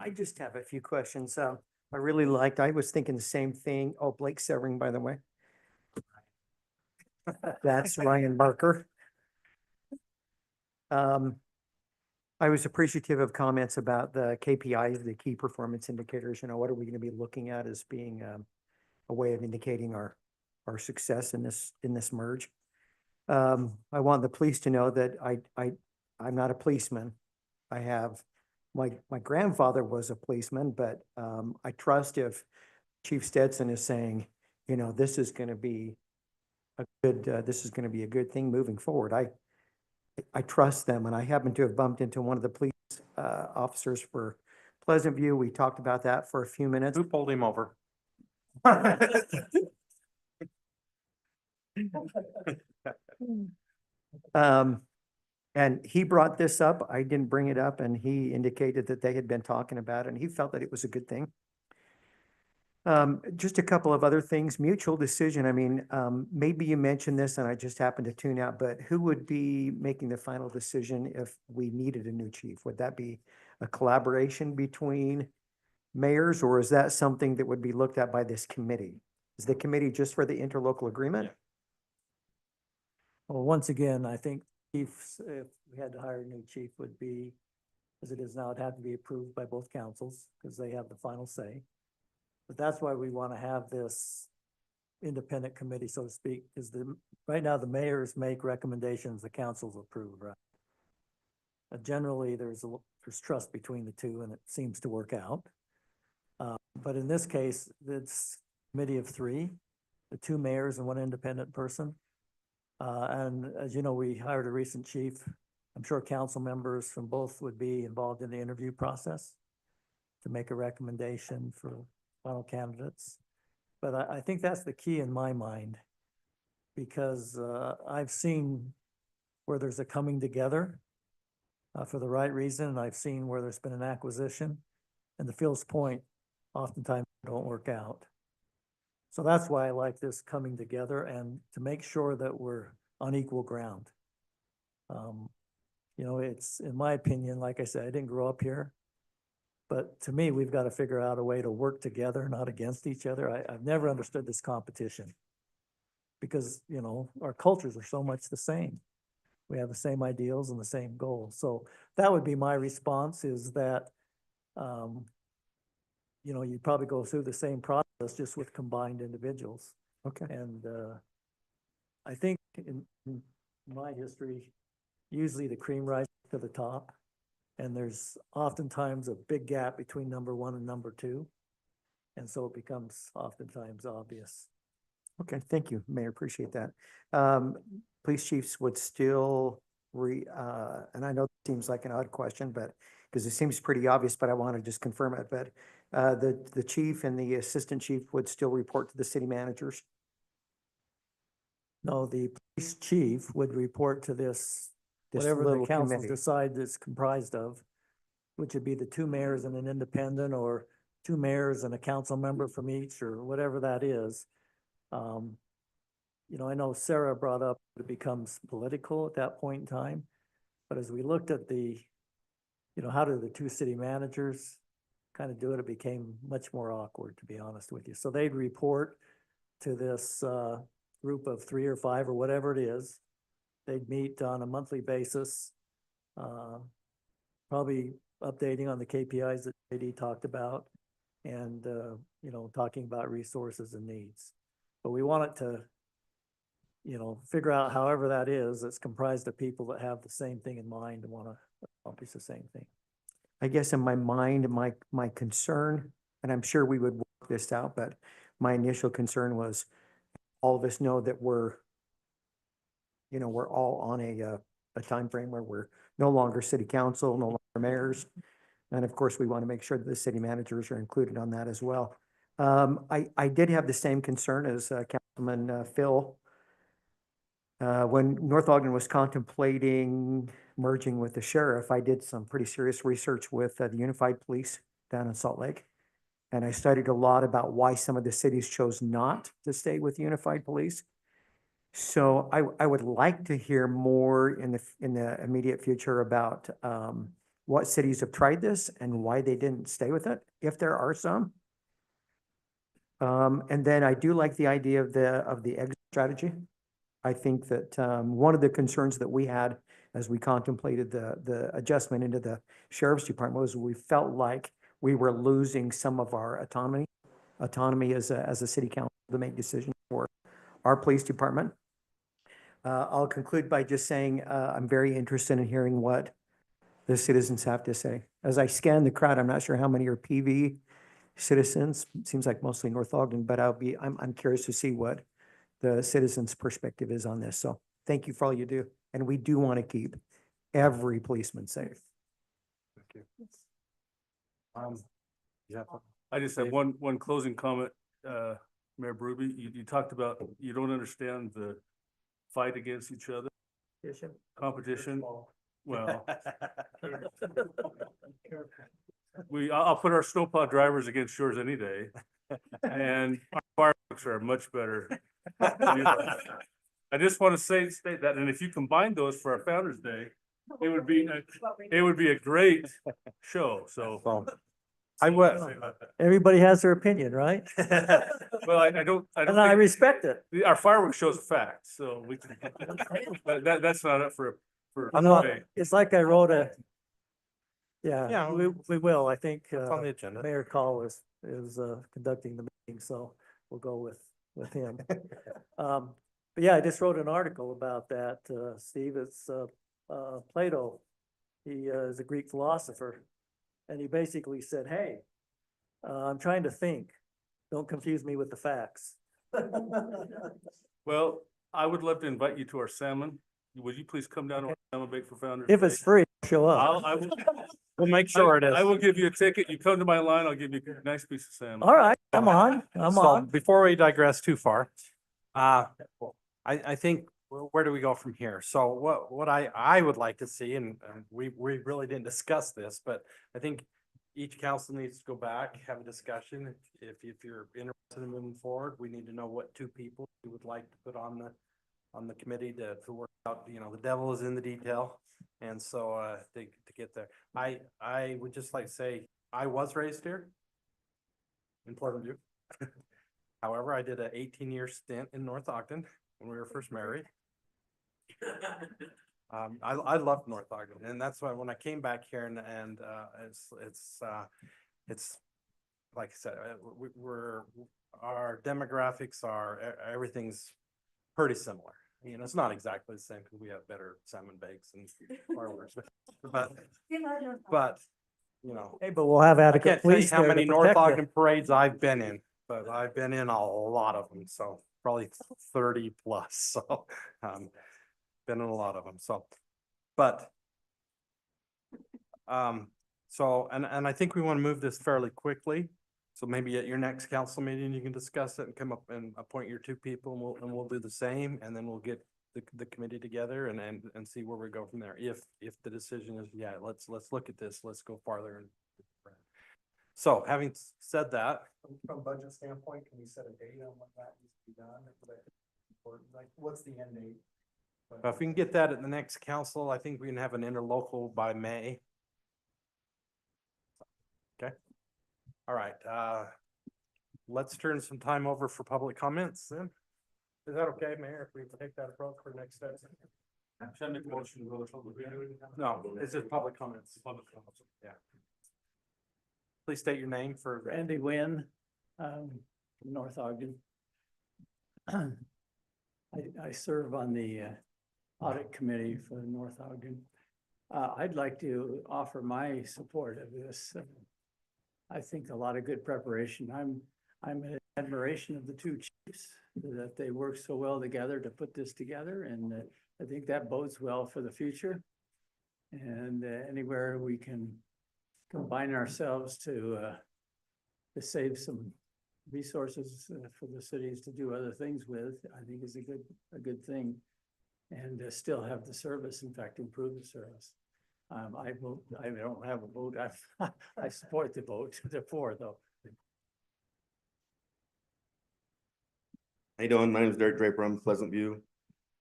I just have a few questions. I was thinking the same thing. Oh, Blake Severing, by the way. That's Ryan Barker. I was appreciative of comments about the KPIs, the key performance indicators. You know, what are we going to be looking at as being a way of indicating our success in this merge? I want the police to know that I'm not a policeman. I have my grandfather was a policeman, but I trust if Chief Stetson is saying, you know, this is going to be a good thing moving forward. I trust them, and I happen to have bumped into one of the police officers for Pleasant View. We talked about that for a few minutes. Who pulled him over? And he brought this up. I didn't bring it up, and he indicated that they had been talking about it, and he felt that it was a good thing. Just a couple of other things, mutual decision. I mean, maybe you mentioned this and I just happened to tune out, but who would be making the final decision if we needed a new chief? Would that be a collaboration between mayors, or is that something that would be looked at by this committee? Is the committee just for the interlocal agreement? Well, once again, I think chiefs, if we had to hire a new chief, would be, as it is now, it'd have to be approved by both councils because they have the final say. But that's why we want to have this independent committee, so to speak, is right now the mayors make recommendations, the councils approve, right? Generally, there's trust between the two and it seems to work out. But in this case, it's a committee of three, the two mayors and one independent person. And as you know, we hired a recent chief. I'm sure council members from both would be involved in the interview process to make a recommendation for final candidates. But I think that's the key in my mind, because I've seen where there's a coming together for the right reason, and I've seen where there's been an acquisition, and to Phil's point, oftentimes don't work out. So that's why I like this coming together and to make sure that we're on equal ground. You know, it's, in my opinion, like I said, I didn't grow up here, but to me, we've got to figure out a way to work together, not against each other. I've never understood this competition because, you know, our cultures are so much the same. We have the same ideals and the same goals. So that would be my response, is that, you know, you probably go through the same process just with combined individuals. Okay. And I think in my history, usually the cream rises to the top. And there's oftentimes a big gap between number one and number two. And so it becomes oftentimes obvious. Okay, thank you, Mayor, appreciate that. Police chiefs would still and I know it seems like an odd question, but because it seems pretty obvious, but I want to just confirm it, but the chief and the assistant chief would still report to the city managers? No, the police chief would report to this, This whatever the little council committee. decide it's comprised of, which would be the two mayors and an independent, or two mayors and a council member from each, or whatever that is. You know, I know Sarah brought up it becomes political at that point in time, but as we looked at the, you know, how do the two city managers kind of do it, it became much more awkward, to be honest with you. So they'd report to this group of 3 or 5 or whatever it is. They'd meet on a monthly basis, probably updating on the KPIs that JD talked about, and you know, talking about resources and needs. But we want it to, you know, figure out however that is, it's comprised of people that have the same thing in mind and want to accomplish the same thing. I guess in my mind, my concern, and I'm sure we would work this out, but my initial concern was all of us know that we're all on a time frame where we're no longer city council, no longer mayors. And of course, we want to make sure that the city managers are included on that as well. I did have the same concern as Councilman Phil. When North Ogden was contemplating merging with the sheriff, I did some pretty serious research with the Unified Police down in Salt Lake. And I studied a lot about why some of the cities chose not to stay with Unified Police. So I would like to hear more in the immediate future about what cities have tried this and why they didn't stay with it, if there are some. And then I do like the idea of the exit strategy. I think that one of the concerns that we had as we contemplated the adjustment into the sheriff's department was we felt like we were losing some of our autonomy as a city council to make decisions for our police department. I'll conclude by just saying I'm very interested in hearing what the citizens have to say. As I scan the crowd, I'm not sure how many are PV citizens. It seems like mostly North Ogden, but I'm curious to see what the citizens' perspective is on this. So thank you for all you do. And we do want to keep every policeman safe. Thank you. Yeah, I just have one closing comment, Mayor Berube. You talked about you don't understand the fight against each other, competition. Well, I'll put our snowplow drivers against yours any day. And our fireworks are much better. I just want to state that, and if you combine those for our Founder's Day, it would be a great show, so. So, I would, Everybody has their opinion, right? Well, I don't And I think, respect it. our fireworks show's a fact, so we can, but that's not up for I'm not- debate. It's like I wrote a, Yeah. yeah, we will. I think, It's on the agenda. Mayor Call is conducting the meeting, so we'll go with him. But yeah, I just wrote an article about that, Steve. It's, Plato. He is a Greek philosopher. And he basically said, hey, I'm trying to think. Don't confuse me with the facts. Well, I would love to invite you to our salmon. Would you please come down to our salmon bake for Founder's If it's Day? free, show up. I will, We'll make sure it is. I will give you a ticket. You come to my line, I'll give you a nice piece of salmon. All right, come on, come So on. before we digress too far, I think, where do we go from here? So what I would like to see, and we really didn't discuss this, but I think each council needs to go back, have a discussion. If you're interested in moving forward, we need to know what two people you would like to put on the committee to work out, the devil is in the detail. And so, to get there, I would just like to say, I was raised here in Pleasant View. However, I did an 18-year stint in North Ogden when we were first married. I loved North Ogden, and that's why when I came back here and it's like I said, our demographics everything's pretty similar. It's not exactly the same because we have better salmon bakes and fireworks, but Hey, but we'll have I adequate can't tell you police how there to many North protect you. Ogden parades I've been in, but I've been in a lot of them, so probably 30 plus, so, been in a lot of them, so, but. So, and I think we want to move this fairly quickly, so maybe at your next council meeting, you can discuss it and come up and appoint your two people, and we'll do the same, and then we'll get the committee together and see where we go from there. If the decision is, yeah, let's look at this, let's go farther. And so, having said that, From a budget standpoint, can we set a date on when that needs to be done? Or like, what's the end date? if we can get that at the next council, I think we can have an interlocal by May. Okay. All right, let's turn some time over for public comments then. Is that okay, Mayor, if we take that approach for next steps? Should I make a motion to go to public hearing? No, it's just public comments. Public comments. Yeah. Please state your name for. Randy Wynn, from North Ogden. I serve on the audit committee for North Ogden. I'd like to offer my support of this. I think a lot of good preparation. I'm in admiration of the two chiefs, that they work so well together to put this together, and I think that bodes well for the future. And anywhere we can combine ourselves to save some resources for the cities to do other things with, I think is a good thing. And still have the service, in fact, improve the service. I don't have a vote. I support the vote, therefore, though. How you doing? My name is Derek Draper. I'm Pleasant View.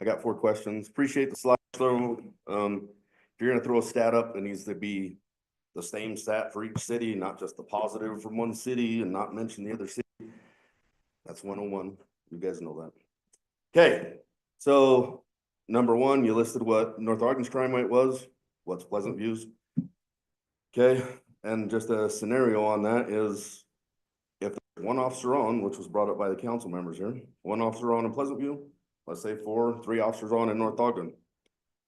I got 4 questions. Appreciate the slideshow. If you're gonna throw a stat up, it needs to be the same stat for each city, not just the positive from one city and not mention the other city. That's 101. You guys know that. Okay, so number 1, you listed what North Ogden's crime rate was. What's Pleasant View's? Okay, and just a scenario on that is if there's one officer on, which was brought up by the council members here, one officer on in Pleasant View, let's say 3 officers on in North Ogden.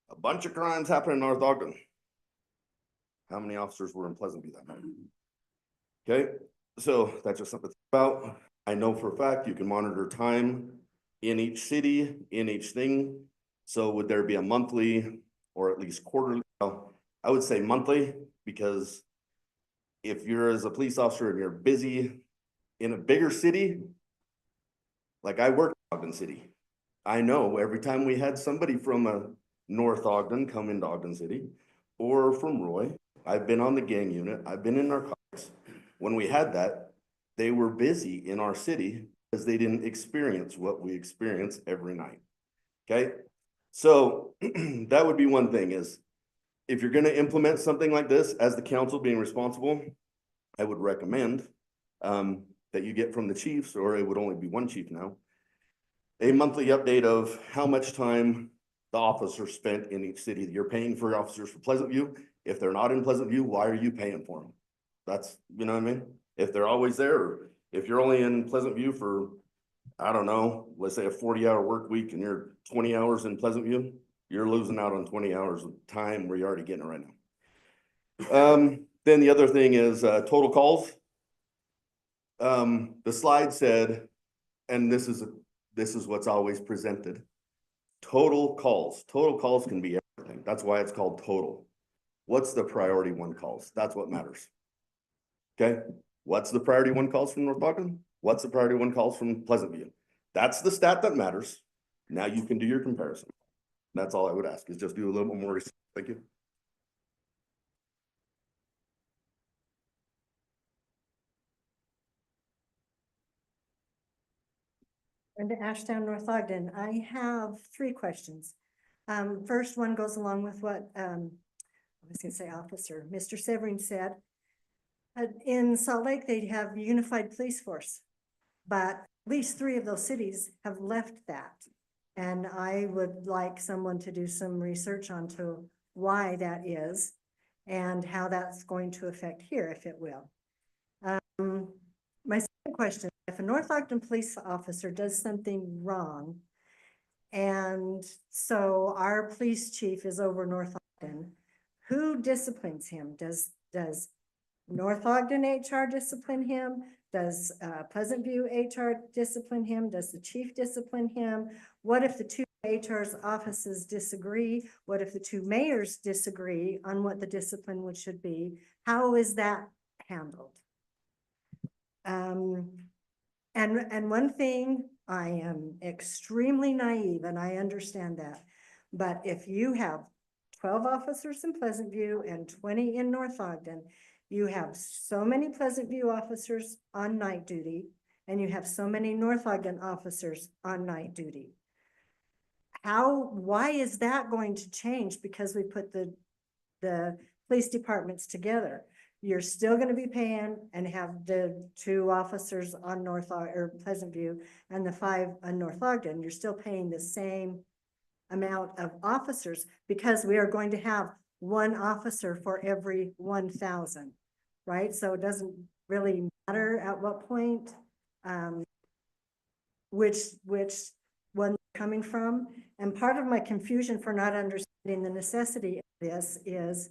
A bunch of crimes happen in North Ogden. How many officers were in Pleasant View that night? Okay, so that's just something to think about. I know for a fact you can monitor time in each city, in each thing. So would there be a monthly or at least quarterly? Well, I would say monthly, because if you're as a police officer and you're busy in a bigger city, like I work in Ogden City, I know every time we had somebody from North Ogden come into Ogden City, or from Roy. I've been on the gang unit. I've been in narcotics. When we had that, they were busy in our city because they didn't experience what we experience every night. Okay? So that would be one thing is if you're going to implement something like this as the council being responsible, I would recommend that you get from the chiefs, or it would only be one chief now, a monthly update of how much time the officer spent in each city. You're paying for officers for Pleasant View. If they're not in Pleasant View, why are you paying for them? That's, you know what I mean? If they're always there, or if you're only in Pleasant View for, I don't know, let's say a 40-hour work week and you're 20 hours in Pleasant View, you're losing out on 20 hours of time where you're already getting it right now. Then the other thing is total calls. The slide said, and this is what's always presented. Total calls can be everything. That's why it's called total. What's the priority one calls? That's what matters. Okay. What's the priority one calls from North Ogden? What's the priority one calls from Pleasant View? That's the stat that matters. Now you can do your comparison. That's all I would ask is just do a little bit more research. Thank you. Brenda Ashdown, North Ogden. I have 3 questions. First one goes along with what, I was gonna say officer, Mr. Severing said. In Salt Lake, they have unified police force, but at least 3 of those cities have left that. And I would like someone to do some research onto why that is and how that's going to affect here, if it will. My second question, if a North Ogden police officer does something wrong, and so our police chief is over North Ogden, who disciplines him? Does North Ogden HR discipline him? Does Pleasant View HR discipline him? Does the chief discipline him? What if the 2 HR's offices disagree? What if the 2 mayors disagree on what the discipline should be? How is that handled? And one thing, I am extremely naive and I understand that, but if you have 12 officers in Pleasant View and 20 in North Ogden, you have so many Pleasant View officers on night duty and you have so many North Ogden officers on night duty. Why is that going to change because we put the police departments together? You're still going to be paying and have the 2 officers on Pleasant View and the 5 on North Ogden. You're still paying the same amount of officers because we are going to have 1 officer for every 1,000, right? So it doesn't really matter at what point, which one coming from. And part of my confusion for not understanding the necessity of this is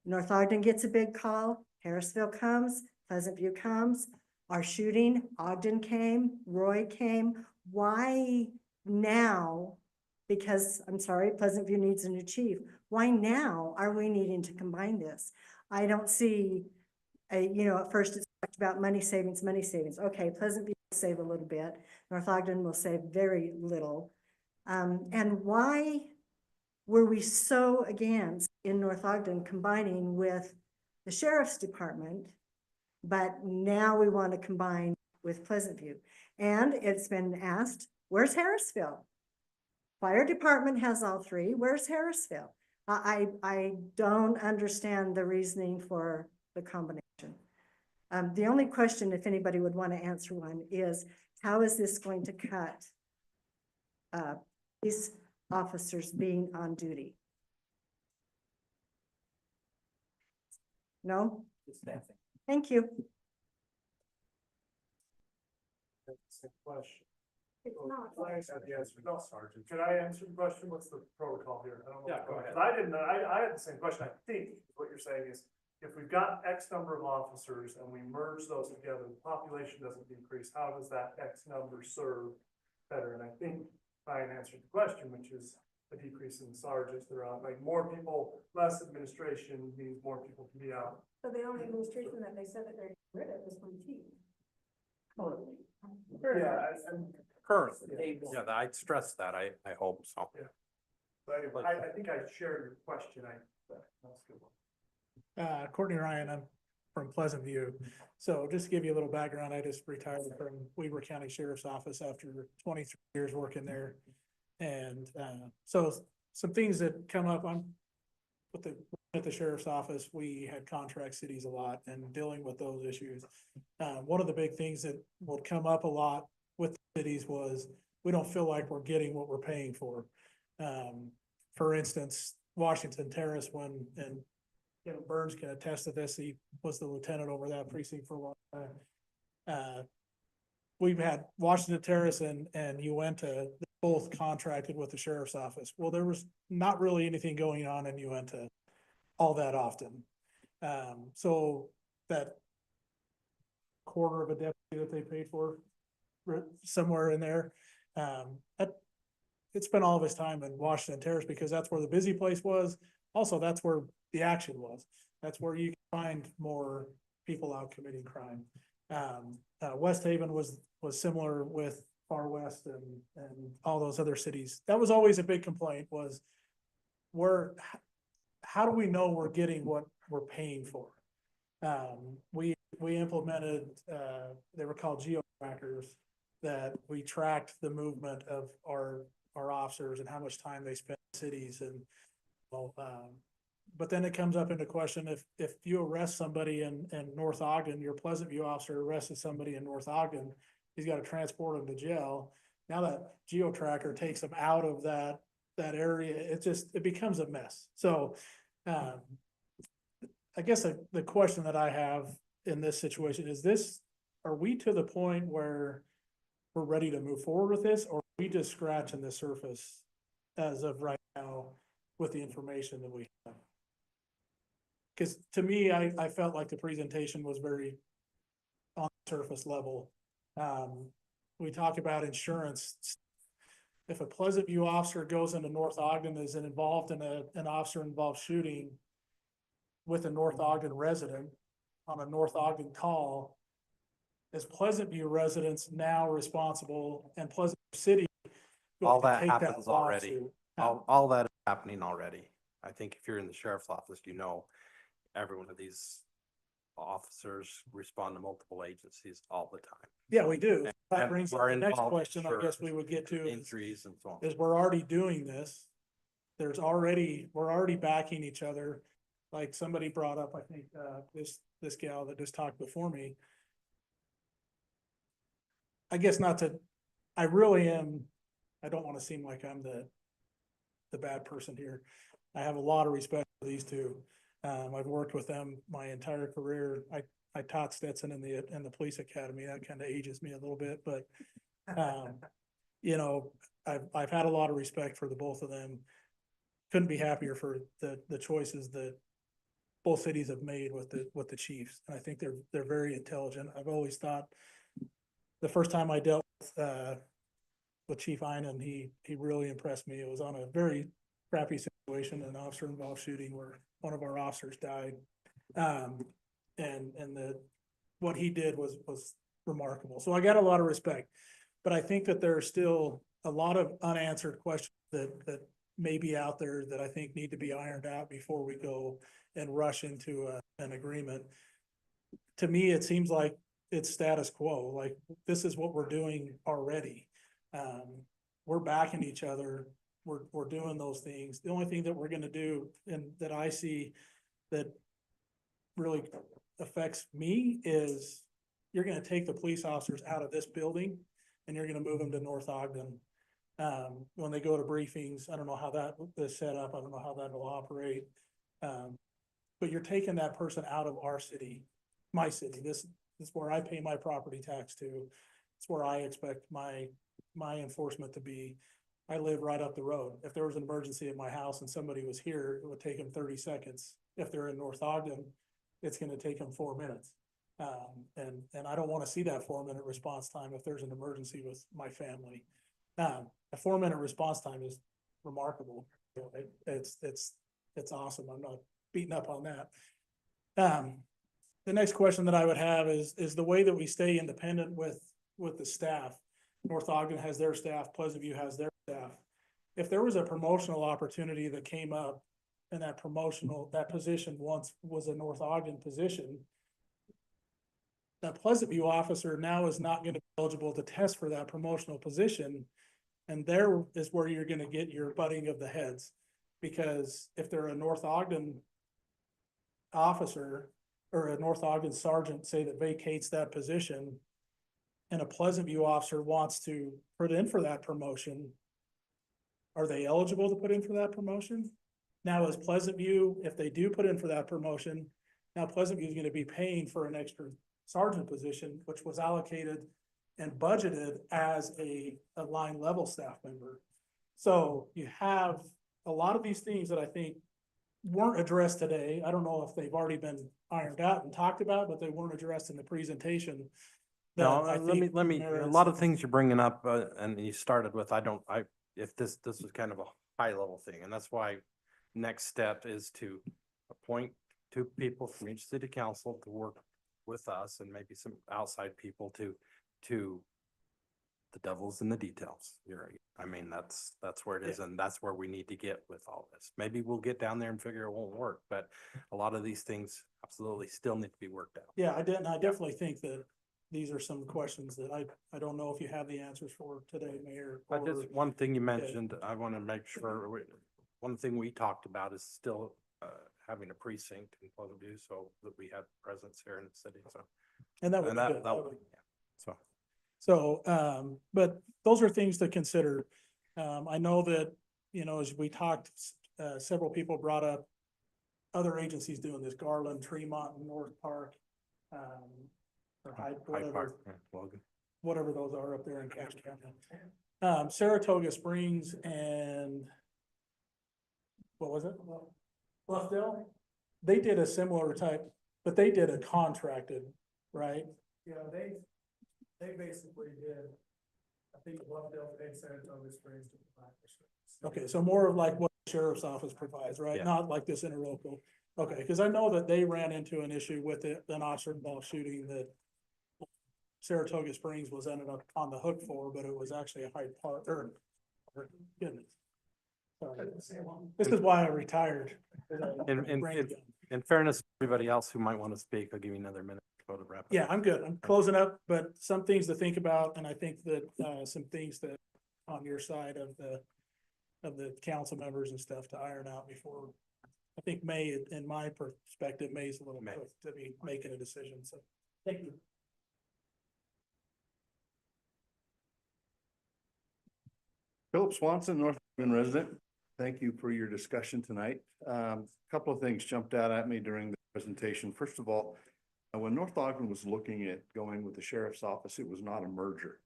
North Ogden gets a big call, Harrisville comes, Pleasant View comes, our shooting, Ogden came, Roy came. Why now? Because, I'm sorry, Pleasant View needs a new chief. Why now are we needing to combine this? I don't see, at first it's talked about money savings. Okay, Pleasant View will save a little bit. North Ogden will save very little. And why were we so against in North Ogden combining with the sheriff's department, but now we want to combine with Pleasant View? And it's been asked, where's Harrisville? Fire department has all 3. Where's Harrisville? I don't understand the reasoning for the combination. The only question, if anybody would want to answer one, is how is this going to cut police officers being on duty? No? Thank you. Question. It's not. I have the answer. No, Sergeant. Can I answer the question? What's the protocol here? I don't know. Yeah, go ahead. I had the same question. I think what you're saying is if we've got X number of officers and we merge those together, the population doesn't decrease. How does that X number serve better? And I think Ryan answered the question, which is a decrease in sergeants. They're on, like, more people, less administration means more people can be out. So the only administration that they said that they're getting rid of is one chief. Yeah, and Currently, yeah, I'd stress that. I hope so. but anyway, I think I shared your question. Courtney Ryan, I'm from Pleasant View. So just to give you a little background, I just retired from Weaver County Sheriff's Office after 23 years working there. And so some things that come up, at the sheriff's office, we had contract cities a lot and dealing with those issues. One of the big things that would come up a lot with cities was we don't feel like we're getting what we're paying for. For instance, Washington Terrace, and Burns can attest to this, he was the lieutenant over that precinct for a long time. We've had Washington Terrace and Uinta both contracted with the sheriff's office. Well, there was not really anything going on in Uinta all that often. So that quarter of a deputy that they paid for, somewhere in there, it spent all of his time in Washington Terrace because that's where the busy place was. Also, that's where the action was. That's where you can find more people out committing crime. West Haven was similar with Far West and all those other cities. That was always a big complaint, was how do we know we're getting what we're paying for? We implemented, they were called geo-trackers, that we tracked the movement of our officers and how much time they spent in cities. And but then it comes up into question, if you arrest somebody in North Ogden, your Pleasant View officer arrested somebody in North Ogden, he's got to transport them to jail. Now that geo-tracker takes them out of that area, it becomes a mess. So I guess the question that I have in this situation is are we to the point where we're ready to move forward with this, or are we just scratching the surface as of right now with the information that we have? Because to me, I felt like the presentation was very on the surface level. We talk about insurance. If a Pleasant View officer goes into North Ogden, is involved in an officer-involved shooting with a North Ogden resident on a North Ogden call, is Pleasant View residents now responsible, and Pleasant City All going to that take happens already. lawsuit? All that is happening already. I think if you're in the sheriff's office, every one of these officers respond to multiple agencies all the time. Yeah, we do. That And brings up we're the next involved in question I guess we would get to injuries and so on. is we're already doing this. We're already backing each other. Like somebody brought up, I think, this gal that just talked before me. I guess I really am, I don't want to seem like I'm the bad person here. I have a lot of respect for these two. I've worked with them my entire career. I taught Stetson in the police academy. That kind of ages me a little bit, but I've had a lot of respect for the both of them. Couldn't be happier for the choices that both cities have made with the chiefs. And I think they're very intelligent. I've always thought the first time I dealt with Chief Einan, he really impressed me. It was on a very crappy situation, an officer involved shooting where one of our officers died. What he did was remarkable. So I got a lot of respect, but I think that there are still a lot of unanswered questions that may be out there that I think need to be ironed out before we go and rush into an agreement. To me, it seems like it's status quo. Like, this is what we're doing already. We're backing each other. We're doing those things. The only thing that we're gonna do, and that I see that really affects me, is you're gonna take the police officers out of this building and you're gonna move them to North Ogden. When they go to briefings, I don't know how that is set up. I don't know how that will operate. But you're taking that person out of our city, my city. This is where I pay my property tax to. It's where I expect my enforcement to be. I live right up the road. If there was an emergency at my house and somebody was here, it would take them 30 seconds. If they're in North Ogden, it's gonna take them 4 minutes. And I don't wanna see that 4-minute response time if there's an emergency with my family. A 4-minute response time is remarkable. It's awesome. I'm not beating up on that. The next question that I would have is the way that we stay independent with the staff. North Ogden has their staff, Pleasant View has their staff. If there was a promotional opportunity that came up and that promotional, that position once was a North Ogden position, that Pleasant View officer now is not gonna be eligible to test for that promotional position. And there is where you're gonna get your butting of the heads. Because if they're a North Ogden officer or a North Ogden sergeant, say that vacates that position, and a Pleasant View officer wants to put in for that promotion, are they eligible to put in for that promotion? Now, as Pleasant View, if they do put in for that promotion, now Pleasant View is gonna be paying for an extra sergeant position, which was allocated and budgeted as a line level staff member. So you have a lot of these things that I think weren't addressed today. I don't know if they've already been ironed out and talked about, but they weren't addressed in the presentation. that No, I let me, think a merits- lot of things you're bringing up, and you started with, if this was kind of a high level thing, and that's why next step is to appoint two people from each city council to work with us and maybe some outside people to the devil's in the details. I mean, that's where it is, and that's where we need to get with all this. Maybe we'll get down there and figure it won't work, but a lot of these things absolutely still need to be worked out. Yeah, I definitely think that these are some questions that I don't know if you have the answers for today, Mayor. I just, one thing you Okay. mentioned, I want to make sure, one thing we talked about is still having a precinct in Pleasant View, so that we have presence here in the city, so. And that would And be that, good. that, yeah, so. So, but those are things to consider. I know that, as we talked, several people brought up other agencies doing this, Garland, Tremont, and North Park. Or Hyde, Hyde Park, whatever, yeah, Logan. whatever those are up there in Cache County. Saratoga Springs and what was it? Bluffdale? They did a similar type, but they did a contracted, right? Yeah, they basically did, I think Bluffdale paid Saratoga Springs to provide for service. Okay, so more of like what the sheriff's office provides, right? Yeah. Not like this interlocal. Okay, because I know that they ran into an issue with it, an officer involved shooting that Saratoga Springs was ended up on the hook for, but it was actually a Hyde Park, goodness. Sorry. This is why I retired. In fairness, to everybody else who might want to speak, I'll give you another minute to go to wrap. Yeah, I'm good. I'm closing up, but some things to think about, and I think that, some things that on your side of the council members and stuff to iron out before. I think May, in my perspective, May's a little May. quick to be making a decision, so, thank you. Philip Swanson, North Ogden resident. Thank you for your discussion tonight. Couple of things jumped out at me during the presentation. First of all, when North Ogden was looking at going with the sheriff's office, it was not a merger.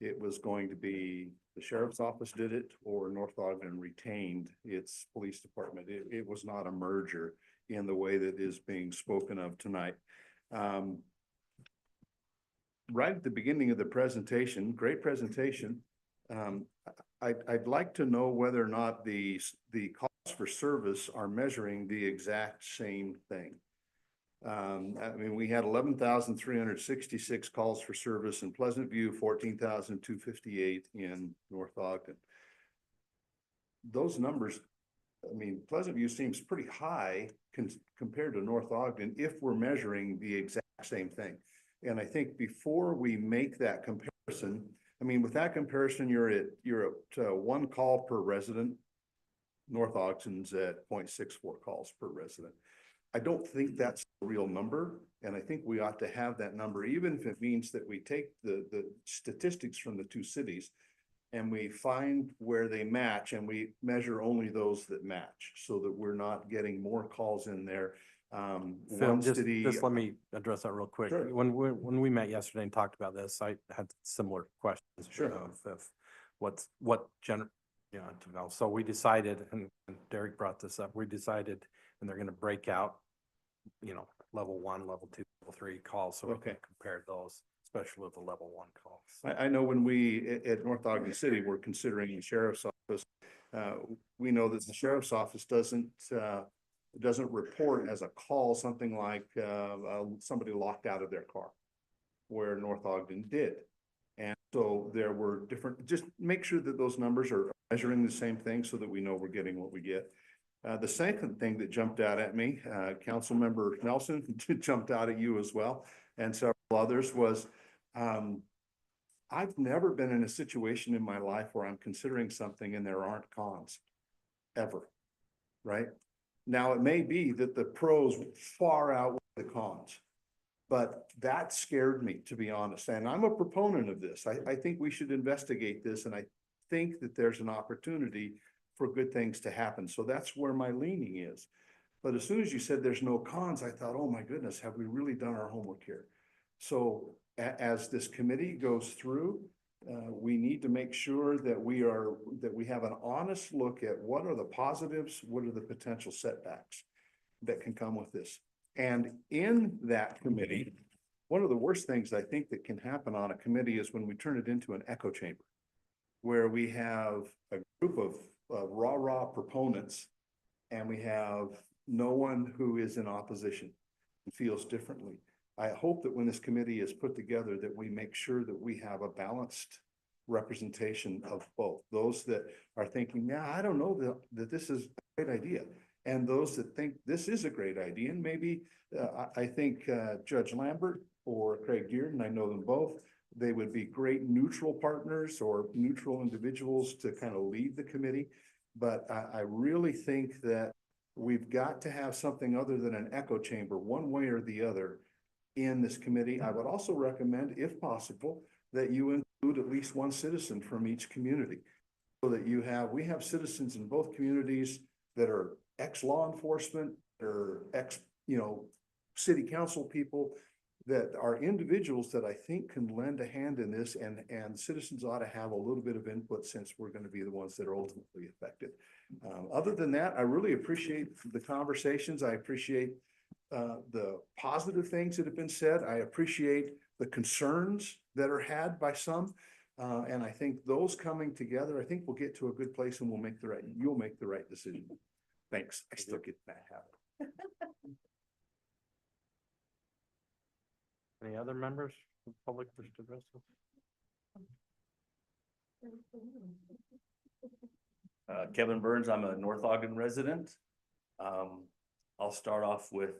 It was going to be the sheriff's office did it or North Ogden retained its police department. It was not a merger in the way that is being spoken of tonight. Right at the beginning of the presentation, great presentation. I'd like to know whether or not the costs for service are measuring the exact same thing. I mean, we had 11,366 calls for service in Pleasant View, 14,258 in North Ogden. Those numbers, I mean, Pleasant View seems pretty high compared to North Ogden if we're measuring the exact same thing. And I think before we make that comparison, I mean, with that comparison, you're at one call per resident. North Ogden's at 0.64 calls per resident. I don't think that's a real number, and I think we ought to have that number, even if it means that we take the statistics from the two cities and we find where they match and we measure only those that match so that we're not getting more calls in there. Phil, just let me address that real quick. Sure. When we met yesterday and talked about this, I had similar questions. Sure. Of so we decided, and Derek brought this up, we decided, and they're gonna break out, level 1, level 2, level 3 calls, so we can compare those, especially with the level 1 calls. I know when we at North Ogden City, we're considering the sheriff's office. We know that the sheriff's office doesn't report as a call something like somebody locked out of their car, where North Ogden did. And so there were different, just make sure that those numbers are measuring the same thing so that we know we're getting what we get. The second thing that jumped out at me, Councilmember Nelson jumped out at you as well, and several others was, I've never been in a situation in my life where I'm considering something and there aren't cons, ever, right? Now, it may be that the pros far outweigh the cons, but that scared me, to be honest, and I'm a proponent of this. I think we should investigate this, and I think that there's an opportunity for good things to happen, so that's where my leaning is. But as soon as you said there's no cons, I thought, oh my goodness, have we really done our homework here? So as this committee goes through, we need to make sure that we have an honest look at what are the positives, what are the potential setbacks that can come with this. And in that committee, one of the worst things I think that can happen on a committee is when we turn it into an echo chamber, where we have a group of rah-rah proponents and we have no one who is in opposition and feels differently. I hope that when this committee is put together, that we make sure that we have a balanced representation of both. Those that are thinking, yeah, I don't know that this is a great idea. And those that think this is a great idea. And maybe I think Judge Lambert or Craig Dearden, I know them both, they would be great neutral partners or neutral individuals to kind of lead the committee. But I really think that we've got to have something other than an echo chamber, one way or the other, in this committee. I would also recommend, if possible, that you include at least one citizen from each community, so that we have citizens in both communities that are ex-law enforcement or city council people, that are individuals that I think can lend a hand in this, and citizens ought to have a little bit of input since we're going to be the ones that are ultimately affected. Other than that, I really appreciate the conversations. I appreciate the positive things that have been said. I appreciate the concerns that are had by some. And I think those coming together, I think we'll get to a good place and you'll make the right decision. Thanks. I still get that habit. Any other members of the public wish to address this? Kevin Burns, I'm a North Ogden resident. I'll start off with,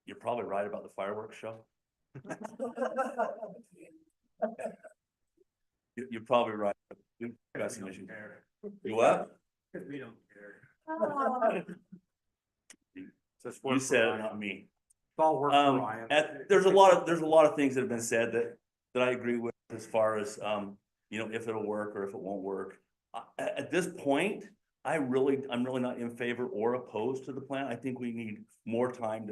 you're probably right about the fireworks show. You're probably right. You got some issues. You what? We don't care. You said it, not me. It's all work for Ryan. There's a lot of things that have been said that I agree with, as far as if it'll work or if it won't work. At this point, I'm really not in favor or opposed to the plan. I think we need more time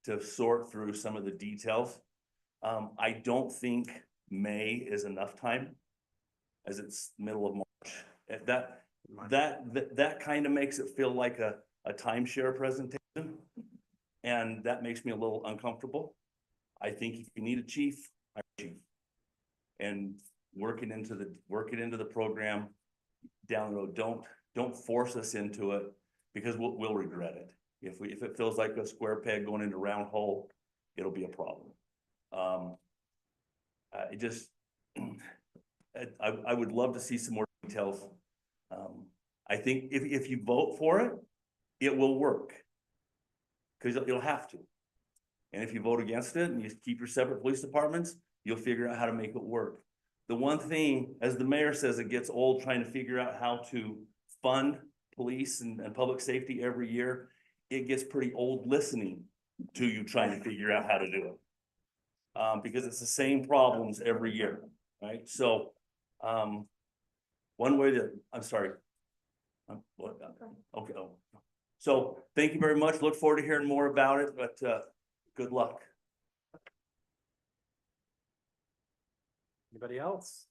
to sort through some of the details. I don't think May is enough time, as it's middle of March. That kind of makes it feel like a timeshare presentation, and that makes me a little uncomfortable. I think if you need a chief, I'm a chief, and work it into the program down the road. Don't force us into it, because we'll regret it. If it feels like a square peg going into a round hole, it'll be a problem. I would love to see some more details. I think if you vote for it, it will work, because you'll have to. And if you vote against it and you keep your separate police departments, you'll figure out how to make it work. The one thing, as the mayor says, it gets old trying to figure out how to fund police and public safety every year. It gets pretty old listening to you trying to figure out how to do it. Because it's the same problems every year, right? So, one way that, I'm sorry. Okay. So thank you very much. Look forward to hearing more about it, but good luck. Anybody else?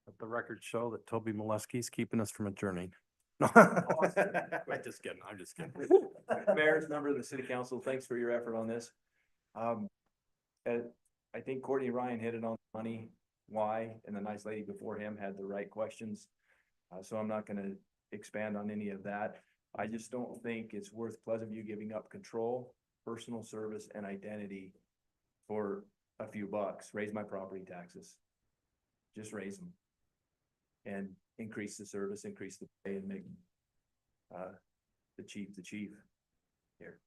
Let the record show that Toby Molesky's keeping us from adjourning. I'm just kidding. I'm just kidding. Mayor's member of the city council, thanks for your effort on this. I think Courtney Ryan hit it on the money, why, and the nice lady before him had the right questions. So I'm not gonna expand on any of that. I just don't think it's worth Pleasant View giving up control, personal service, and identity for a few bucks. Raise my property taxes. Just raise them. and increase the service, increase the pay and make the chief here.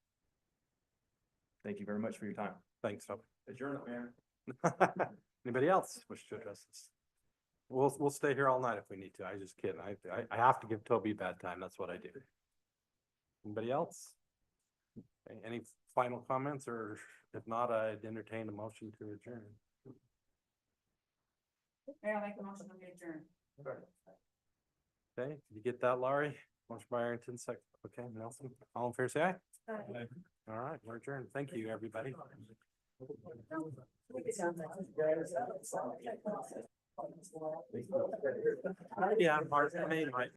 Thank you very much for your time. Thanks, Toby. Adjourn, Mayor. Anybody else wish to address this? We'll stay here all night if we need to. I just kidding. I have to give Toby a bad time. That's what I do. Anybody else? Any final comments, or if not, I'd entertain a motion to adjourn. Mayor, I'll make a motion to adjourn. Okay, did you get that, Laurie? Motion by Arrington, second. Okay, Nelson, all in favor, say aye. Aye. All right, we're adjourned. Thank you, everybody. Yeah, Mark, I made my.